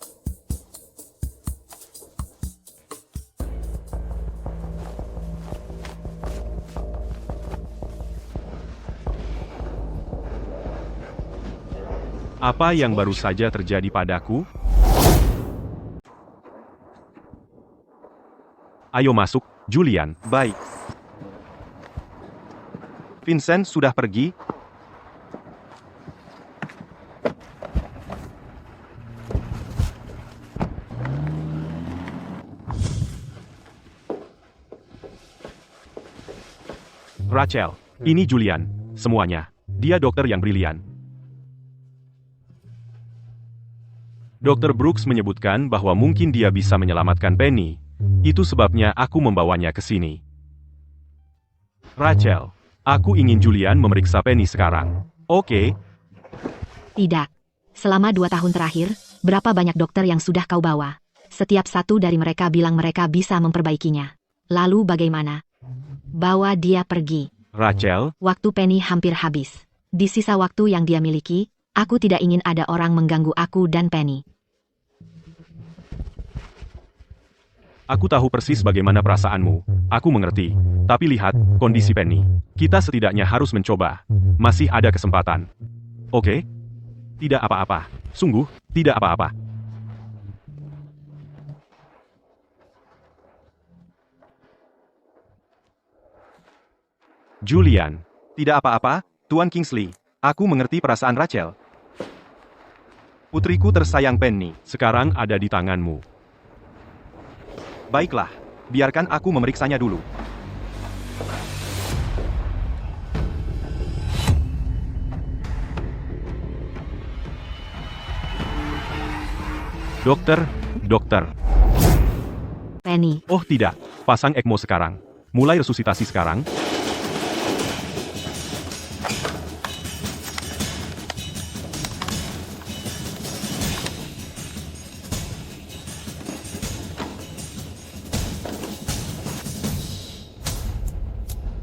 Apa yang baru saja terjadi padaku? Ayo masuk, Julian. Baik. Vincent sudah pergi? Rachel, ini Julian, semuanya. Dia dokter yang brilian. Dr. Brooks menyebutkan bahwa mungkin dia bisa menyelamatkan Penny. Itu sebabnya aku membawanya ke sini. Rachel, aku ingin Julian memeriksa Penny sekarang. Oke? Tidak. Selama 2 tahun terakhir, berapa banyak dokter yang sudah kau bawa? Setiap satu dari mereka bilang mereka bisa memperbaikinya. Lalu bagaimana? Bawa dia pergi. Rachel, Waktu Penny hampir habis. Di sisa waktu yang dia miliki, aku tidak ingin ada orang mengganggu aku dan Penny. aku tahu persis bagaimana perasaanmu. Aku mengerti. Tapi lihat, kondisi Penny. Kita setidaknya harus mencoba. Masih ada kesempatan. Oke? Tidak apa-apa. Sungguh, tidak apa-apa. Julian, Tidak apa-apa, Tuan Kingsley. Aku mengerti perasaan Rachel. Putriku tersayang Penny. sekarang ada di tanganmu. Baiklah, biarkan aku memeriksanya dulu. Dokter. Penny, Oh tidak, pasang ECMO sekarang. Mulai resusitasi sekarang.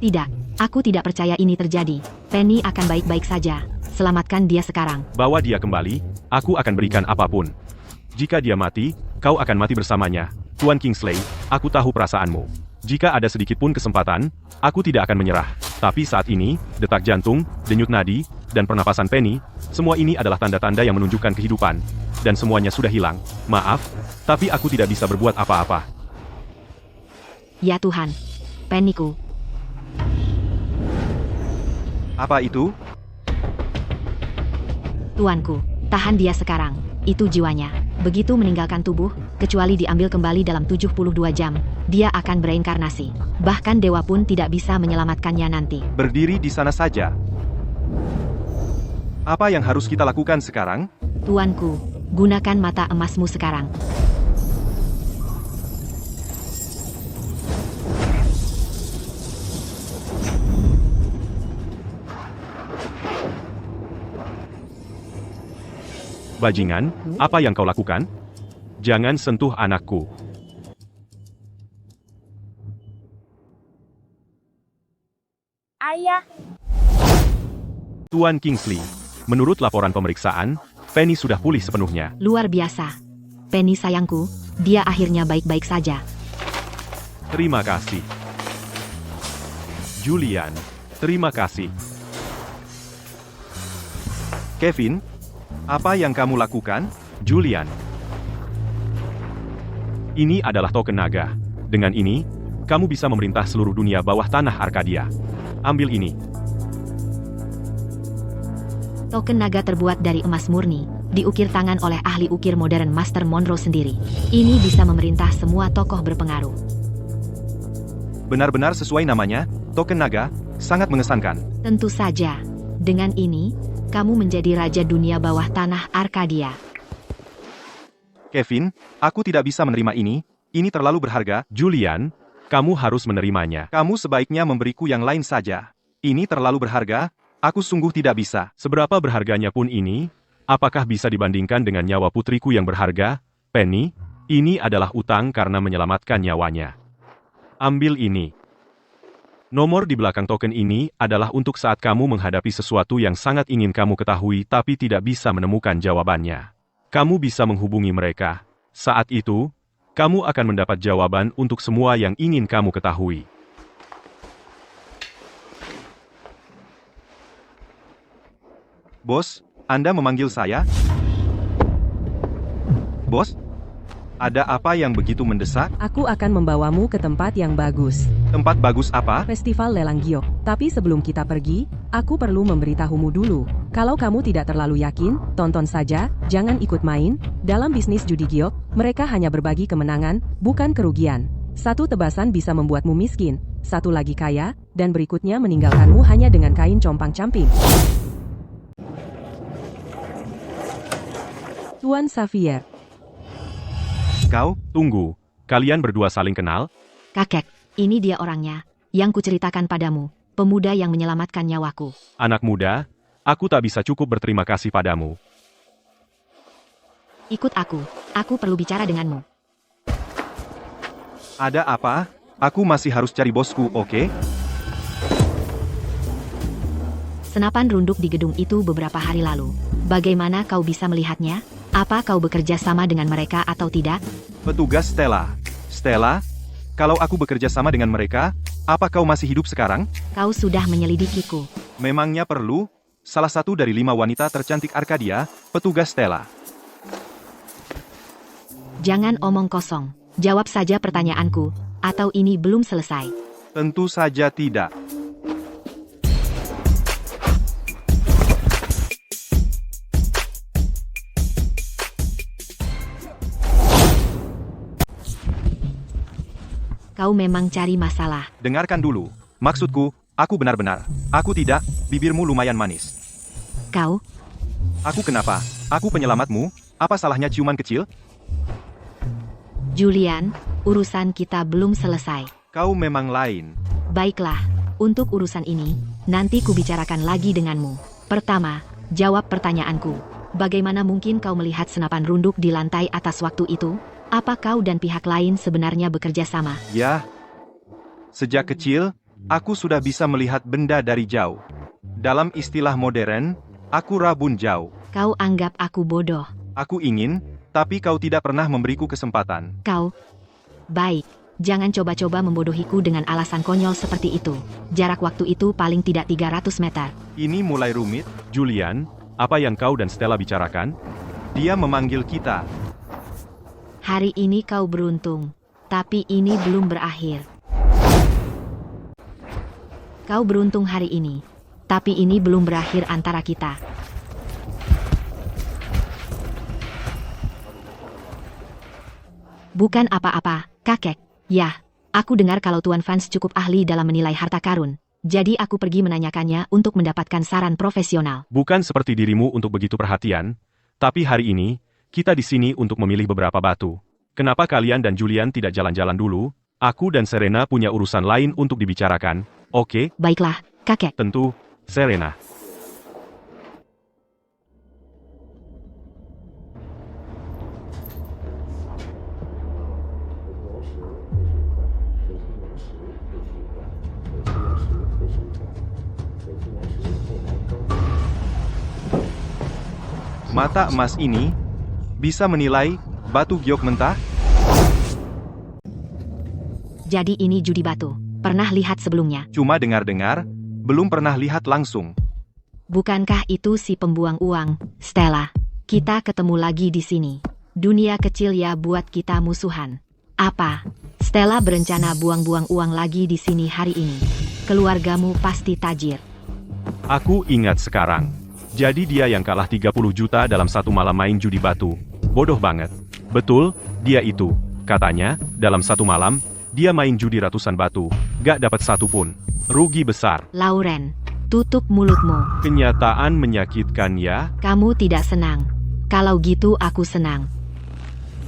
tidak. Aku tidak percaya ini terjadi. Penny akan baik-baik saja. Selamatkan dia sekarang. Bawa dia kembali, aku akan berikan apapun. Jika dia mati, kau akan mati bersamanya. Tuan Kingsley, aku tahu perasaanmu. Jika ada sedikit pun kesempatan, aku tidak akan menyerah. Tapi saat ini, detak jantung, denyut nadi, dan pernapasan Penny, semua ini adalah tanda-tanda yang menunjukkan kehidupan. Dan semuanya sudah hilang. Maaf, tapi aku tidak bisa berbuat apa-apa. Ya Tuhan. Penny-ku. Apa itu? Tuanku, tahan dia sekarang. Itu jiwanya. Begitu meninggalkan tubuh, kecuali diambil kembali dalam 72 jam, dia akan bereinkarnasi. Bahkan dewa pun tidak bisa menyelamatkannya nanti. Berdiri di sana saja. Apa yang harus kita lakukan sekarang? Tuanku, gunakan mata emasmu sekarang. Bajingan, apa yang kau lakukan? Jangan sentuh anakku. Ayah, Tuan Kingsley, menurut laporan pemeriksaan, Penny sudah pulih sepenuhnya. Luar biasa. Penny sayangku, dia akhirnya baik-baik saja. Terima kasih. Julian, terima kasih. Kevin, apa yang kamu lakukan? Julian. Ini adalah token naga. Dengan ini, kamu bisa memerintah seluruh dunia bawah tanah Arkadia. Ambil ini. Token naga terbuat dari emas murni, diukir tangan oleh ahli ukir modern Master Monroe sendiri. Ini bisa memerintah semua tokoh berpengaruh. Benar-benar sesuai namanya, token naga, sangat mengesankan. Tentu saja. Dengan ini, kamu menjadi raja dunia bawah tanah Arkadia. Kevin, aku tidak bisa menerima ini terlalu berharga. Julian, kamu harus menerimanya. Kamu sebaiknya memberiku yang lain saja. Ini terlalu berharga, aku sungguh tidak bisa. Seberapa berharganya pun ini, apakah bisa dibandingkan dengan nyawa putriku yang berharga? Penny, ini adalah utang karena menyelamatkan nyawanya. Ambil ini. Nomor di belakang token ini adalah untuk saat kamu menghadapi sesuatu yang sangat ingin kamu ketahui tapi tidak bisa menemukan jawabannya. Kamu bisa menghubungi mereka. Saat itu, kamu akan mendapat jawaban untuk semua yang ingin kamu ketahui. Bos, Anda memanggil saya? Bos? Ada apa yang begitu mendesak? Aku akan membawamu ke tempat yang bagus. Tempat bagus apa? Festival lelang giok. Tapi sebelum kita pergi, aku perlu memberitahumu dulu. Kalau kamu tidak terlalu yakin, tonton saja, jangan ikut main. Dalam bisnis judi giok, mereka hanya berbagi kemenangan, bukan kerugian. Satu tebasan bisa membuatmu miskin, satu lagi kaya, dan berikutnya meninggalkanmu hanya dengan kain compang-camping. Tuan Xavier. Kau? Tunggu, kalian berdua saling kenal? Kakek, ini dia orangnya, yang kuceritakan padamu, pemuda yang menyelamatkan nyawaku. Anak muda, aku tak bisa cukup berterima kasih padamu. Ikut aku perlu bicara denganmu. Ada apa? Aku masih harus cari bosku, oke? Senapan runduk di gedung itu beberapa hari lalu. Bagaimana kau bisa melihatnya? Apa kau bekerja sama dengan mereka atau tidak? Petugas Stella. Stella, kalau aku bekerja sama dengan mereka, apa kau masih hidup sekarang? Kau sudah menyelidikiku. Memangnya perlu? Salah satu dari 5 wanita tercantik Arkadia, petugas Stella. Jangan omong kosong. Jawab saja pertanyaanku, atau ini belum selesai. Tentu saja tidak. Kau memang cari masalah. Dengarkan dulu. Maksudku, aku benar-benar. Aku tidak, bibirmu lumayan manis. Kau, Aku kenapa? Aku penyelamatmu, apa salahnya ciuman kecil? Julian, urusan kita belum selesai. Kau memang lain. Baiklah, untuk urusan ini, nanti kubicarakan lagi denganmu. Pertama, jawab pertanyaanku. Bagaimana mungkin kau melihat senapan runduk di lantai atas waktu itu? Apa kau dan pihak lain sebenarnya bekerja sama? Ya. Sejak kecil, aku sudah bisa melihat benda dari jauh. Dalam istilah modern, aku rabun jauh. Kau anggap aku bodoh. Aku ingin, tapi kau tidak pernah memberiku kesempatan. Kau. Baik, jangan coba-coba membodohiku dengan alasan konyol seperti itu. Jarak waktu itu paling tidak 300 meter. Ini mulai rumit. Julian, apa yang kau dan Stella bicarakan? Dia memanggil kita. Hari ini kau beruntung, tapi ini belum berakhir. Kau beruntung hari ini, tapi ini belum berakhir antara kita. Bukan apa-apa, kakek. Ya, aku dengar kalau Tuan Vance cukup ahli dalam menilai harta karun. Jadi aku pergi menanyakannya untuk mendapatkan saran profesional. Bukan seperti dirimu untuk begitu perhatian, tapi hari ini, kita di sini untuk memilih beberapa batu. Kenapa kalian dan Julian tidak jalan-jalan dulu? Aku dan Serena punya urusan lain untuk dibicarakan, oke? Baiklah, kakek. Tentu, Serena. Mata emas ini bisa menilai batu giok mentah? Jadi ini judi batu. Pernah lihat sebelumnya? Cuma dengar-dengar, belum pernah lihat langsung. Bukankah itu si pembuang uang, Stella? Kita ketemu lagi di sini. Dunia kecil ya buat kita musuhan. Apa? Stella berencana buang-buang uang lagi di sini hari ini. Keluargamu pasti tajir. Aku ingat sekarang. Jadi dia yang kalah 30 juta dalam satu malam main judi batu. Bodoh banget. Betul, dia itu. Katanya, dalam satu malam, dia main judi ratusan batu. Gak dapat satu pun. Rugi besar. Lauren, tutup mulutmu. Kenyataan menyakitkan ya. Kamu tidak senang. Kalau gitu aku senang.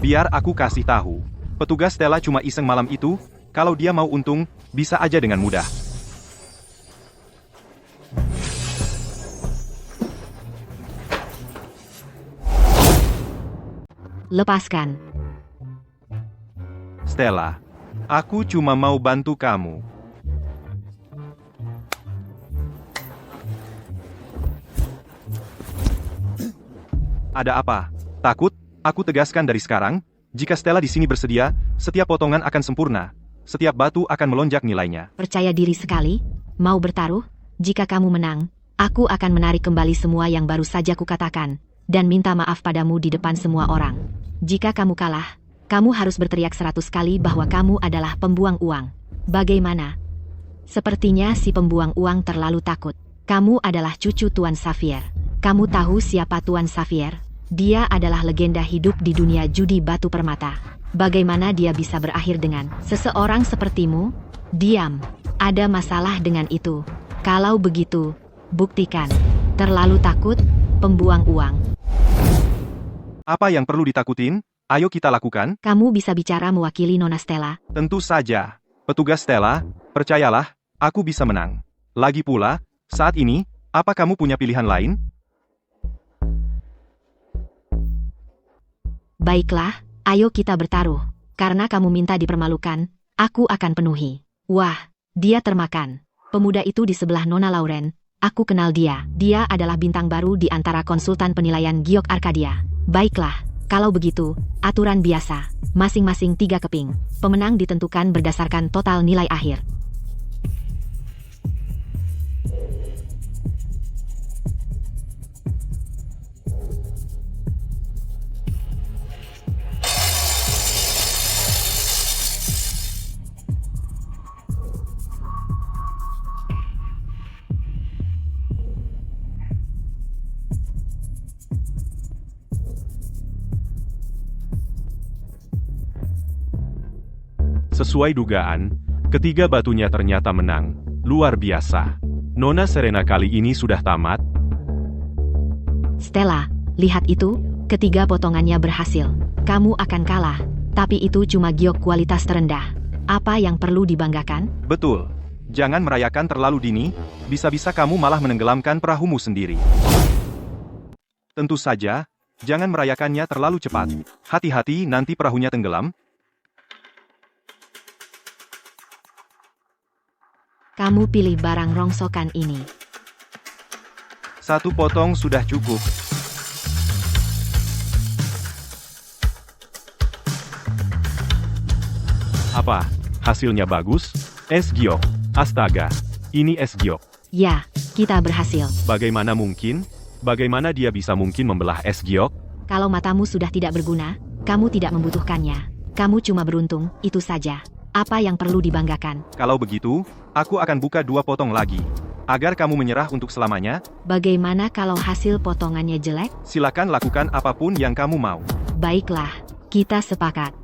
Biar aku kasih tahu. Petugas Stella cuma iseng malam itu, kalau dia mau untung, bisa aja dengan mudah. Lepaskan. Stella, aku cuma mau bantu kamu. Ada apa? Takut? Aku tegaskan dari sekarang, jika Stella di sini bersedia, setiap potongan akan sempurna. Setiap batu akan melonjak nilainya. Percaya diri sekali? Mau bertaruh? Jika kamu menang, aku akan menarik kembali semua yang baru saja kukatakan, dan minta maaf padamu di depan semua orang. Jika kamu kalah, kamu harus berteriak 100 kali bahwa kamu adalah pembuang uang. Bagaimana? Sepertinya si pembuang uang terlalu takut. Kamu adalah cucu Tuan Xavier. Kamu tahu siapa Tuan Xavier? Dia adalah legenda hidup di dunia judi batu permata. Bagaimana dia bisa berakhir dengan seseorang sepertimu? Diam. Ada masalah dengan itu. Kalau begitu, buktikan. Terlalu takut, pembuang uang. Apa yang perlu ditakutin? Ayo kita lakukan. Kamu bisa bicara mewakili Nona Stella. Tentu saja. Petugas Stella, percayalah, aku bisa menang. Lagi pula, saat ini, apa kamu punya pilihan lain? Baiklah, ayo kita bertaruh. Karena kamu minta dipermalukan, aku akan penuhi. Wah, dia termakan. Pemuda itu di sebelah Nona Lauren. Aku kenal dia. Dia adalah bintang baru di antara konsultan penilaian Giok Arcadia. Baiklah, kalau begitu, aturan biasa. Masing-masing 3 keping. Pemenang ditentukan berdasarkan total nilai akhir. Sesuai dugaan, ketiga batunya ternyata menang. Luar biasa. Nona Serena kali ini sudah tamat. Stella, lihat itu, ketiga potongannya berhasil. Kamu akan kalah, tapi itu cuma giok kualitas terendah. Apa yang perlu dibanggakan? Betul. Jangan merayakan terlalu dini, bisa-bisa kamu malah menenggelamkan perahumu sendiri. Tentu saja, jangan merayakannya terlalu cepat. Hati-hati nanti perahunya tenggelam. Kamu pilih barang rongsokan ini. 1 potong sudah cukup. Apa? Hasilnya bagus? Es giok. Astaga. Ini es giok. Ya, kita berhasil. Bagaimana mungkin? Bagaimana dia bisa mungkin membelah es giok? Kalau matamu sudah tidak berguna, kamu tidak membutuhkannya. Kamu cuma beruntung, itu saja. Apa yang perlu dibanggakan? Kalau begitu, aku akan buka 2 potong lagi. Agar kamu menyerah untuk selamanya, Bagaimana kalau hasil potongannya jelek? silakan lakukan apapun yang kamu mau. Baiklah, kita sepakat.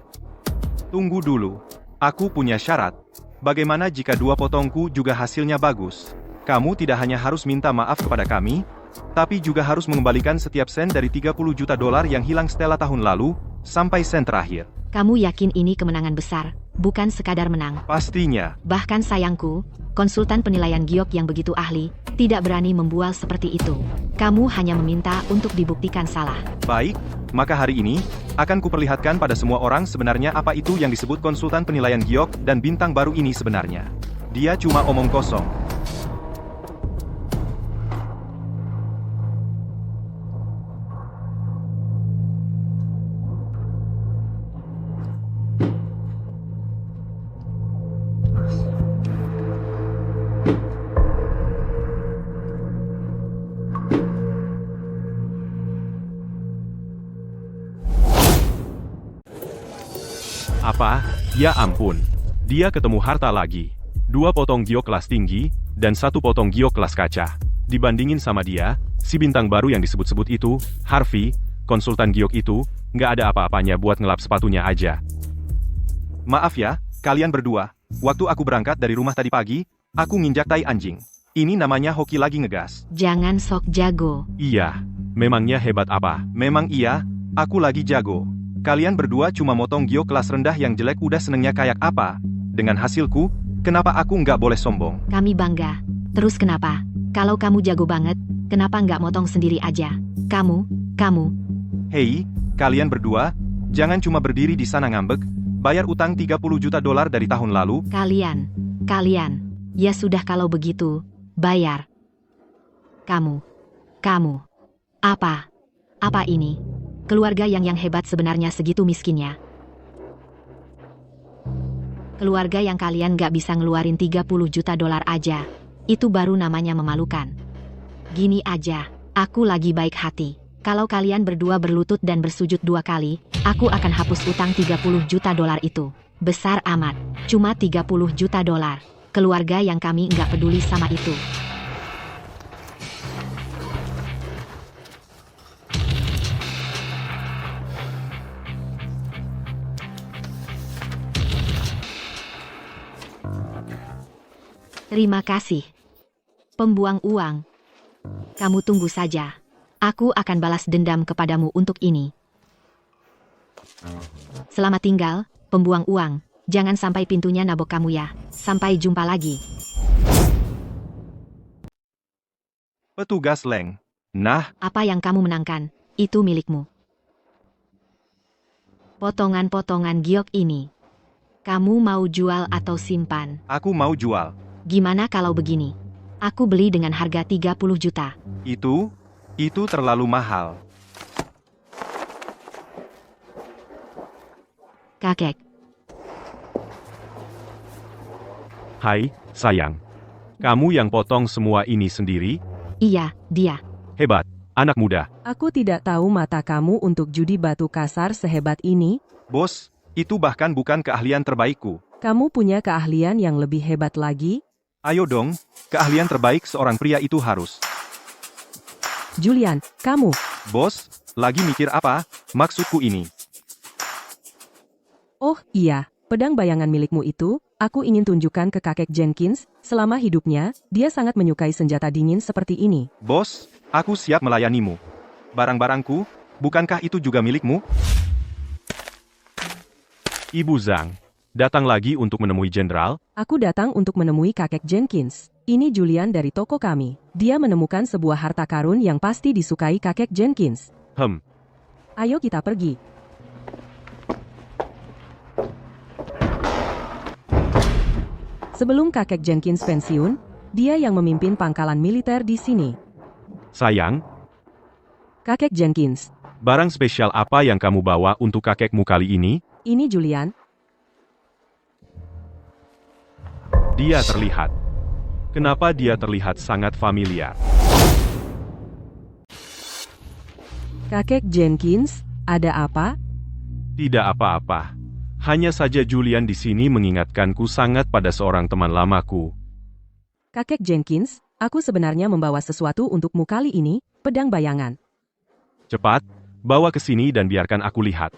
Tunggu dulu. Aku punya syarat. Bagaimana jika 2 potongku juga hasilnya bagus? Kamu tidak hanya harus minta maaf kepada kami, tapi juga harus mengembalikan setiap sen dari 30 juta dolar yang hilang Stella tahun lalu, sampai sen terakhir. Kamu yakin ini kemenangan besar, bukan sekadar menang? Pastinya. Bahkan sayangku, konsultan penilaian giok yang begitu ahli, tidak berani membual seperti itu. Kamu hanya meminta untuk dibuktikan salah. Baik, maka hari ini, akan kuperlihatkan pada semua orang sebenarnya apa itu yang disebut konsultan penilaian giok dan bintang baru ini sebenarnya. Dia cuma omong kosong. Apa? Ya ampun. Dia ketemu harta lagi. 2 potong giok kelas tinggi, dan 1 potong giok kelas kaca. Dibandingin sama dia, si bintang baru yang disebut-sebut itu, Harvey, konsultan giok itu, nggak ada apa-apanya buat ngelap sepatunya aja. Maaf ya, kalian berdua. Waktu aku berangkat dari rumah tadi pagi, aku nginjak tai anjing. Ini namanya hoki lagi ngegas. Jangan sok jago. Iya, memangnya hebat apa? Memang iya, aku lagi jago. Kalian berdua cuma motong giok kelas rendah yang jelek udah senengnya kayak apa. Dengan hasilku, kenapa aku nggak boleh sombong? Kami bangga. Terus kenapa? Kalau kamu jago banget, kenapa nggak motong sendiri aja? Kamu. Hei, kalian berdua, jangan cuma berdiri di sana ngambek, bayar utang 30 juta dolar dari tahun lalu. Kalian. Ya sudah kalau begitu, bayar. Kamu. Apa ini? Keluarga yang hebat sebenarnya segitu miskinnya. Keluarga yang kalian gak bisa ngeluarin 30 juta dolar aja. Itu baru namanya memalukan. Gini aja, aku lagi baik hati. Kalau kalian berdua berlutut dan bersujud 2 kali, aku akan hapus utang 30 juta dolar itu. Besar amat, cuma 30 juta dolar. Keluarga yang kami nggak peduli sama itu. Terima kasih. Pembuang uang. Kamu tunggu saja. Aku akan balas dendam kepadamu untuk ini. Selamat tinggal, pembuang uang. Jangan sampai pintunya nabok kamu ya. Sampai jumpa lagi. Petugas Leng. Nah, Apa yang kamu menangkan, itu milikmu. Potongan-potongan giok ini. Kamu mau jual atau simpan? aku mau jual. Gimana kalau begini? Aku beli dengan harga 30 juta. Itu terlalu mahal. Kakek, Hai, sayang. Kamu yang potong semua ini sendiri? iya, dia. Hebat, anak muda. Aku tidak tahu mata kamu untuk judi batu kasar sehebat ini. Bos, itu bahkan bukan keahlian terbaikku. Kamu punya keahlian yang lebih hebat lagi? Ayo dong, keahlian terbaik seorang pria itu harus. Julian, kamu. Bos, lagi mikir apa? Maksudku ini. Oh iya, pedang bayangan milikmu itu, aku ingin tunjukkan ke kakek Jenkins. Selama hidupnya, dia sangat menyukai senjata dingin seperti ini. Bos, aku siap melayanimu. Barang-barangku, bukankah itu juga milikmu? Ibu Zhang, datang lagi untuk menemui jenderal? Aku datang untuk menemui kakek Jenkins. Ini Julian dari toko kami. Dia menemukan sebuah harta karun yang pasti disukai kakek Jenkins. Ayo kita pergi. Sebelum kakek Jenkins pensiun, dia yang memimpin pangkalan militer di sini. Sayang, Kakek Jenkins, barang spesial apa yang kamu bawa untuk kakekmu kali ini? ini Julian. Dia terlihat. Kenapa dia terlihat sangat familiar? Kakek Jenkins, ada apa? Tidak apa-apa. Hanya saja Julian di sini mengingatkanku sangat pada seorang teman lamaku. Kakek Jenkins, aku sebenarnya membawa sesuatu untukmu kali ini, pedang bayangan. Cepat, bawa ke sini dan biarkan aku lihat.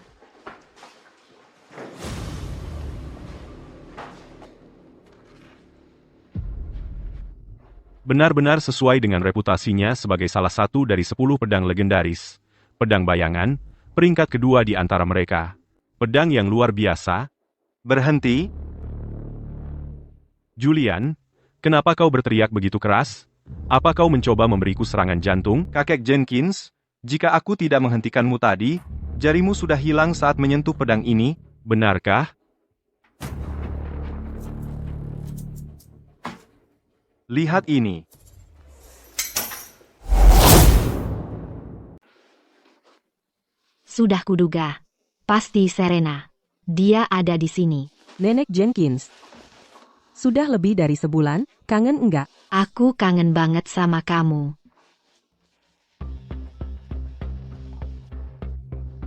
Benar-benar sesuai dengan reputasinya sebagai salah satu dari 10 pedang legendaris. Pedang bayangan, peringkat kedua di antara mereka. Pedang yang luar biasa. Berhenti. Julian, kenapa kau berteriak begitu keras? Apa kau mencoba memberiku serangan jantung? Kakek Jenkins, jika aku tidak menghentikanmu tadi, jarimu sudah hilang saat menyentuh pedang ini. Benarkah? Lihat ini. Sudah kuduga. Pasti Serena. Dia ada di sini. Nenek Jenkins. Sudah lebih dari sebulan, kangen enggak? Aku kangen banget sama kamu.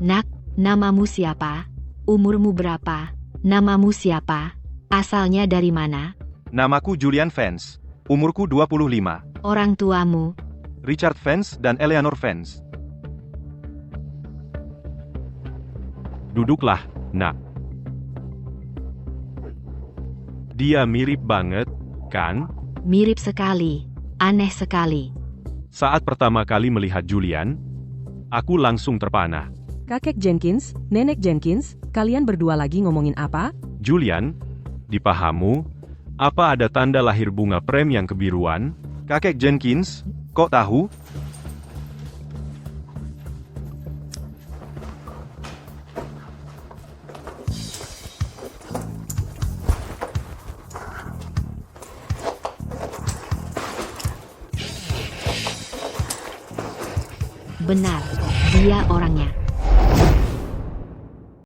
Nak, namamu siapa? Umurmu berapa? Namamu siapa? Asalnya dari mana? Namaku Julian Vance. Umurku 25. Orang tuamu? Richard Vance dan Eleanor Vance. Duduklah, nak. Dia mirip banget, kan? Mirip sekali. Aneh sekali. Saat pertama kali melihat Julian, aku langsung terpana. Kakek Jenkins, Nenek Jenkins, kalian berdua lagi ngomongin apa? Julian, di pahamu, apa ada tanda lahir bunga prem yang kebiruan? Kakek Jenkins, kok tahu? Benar, dia orangnya.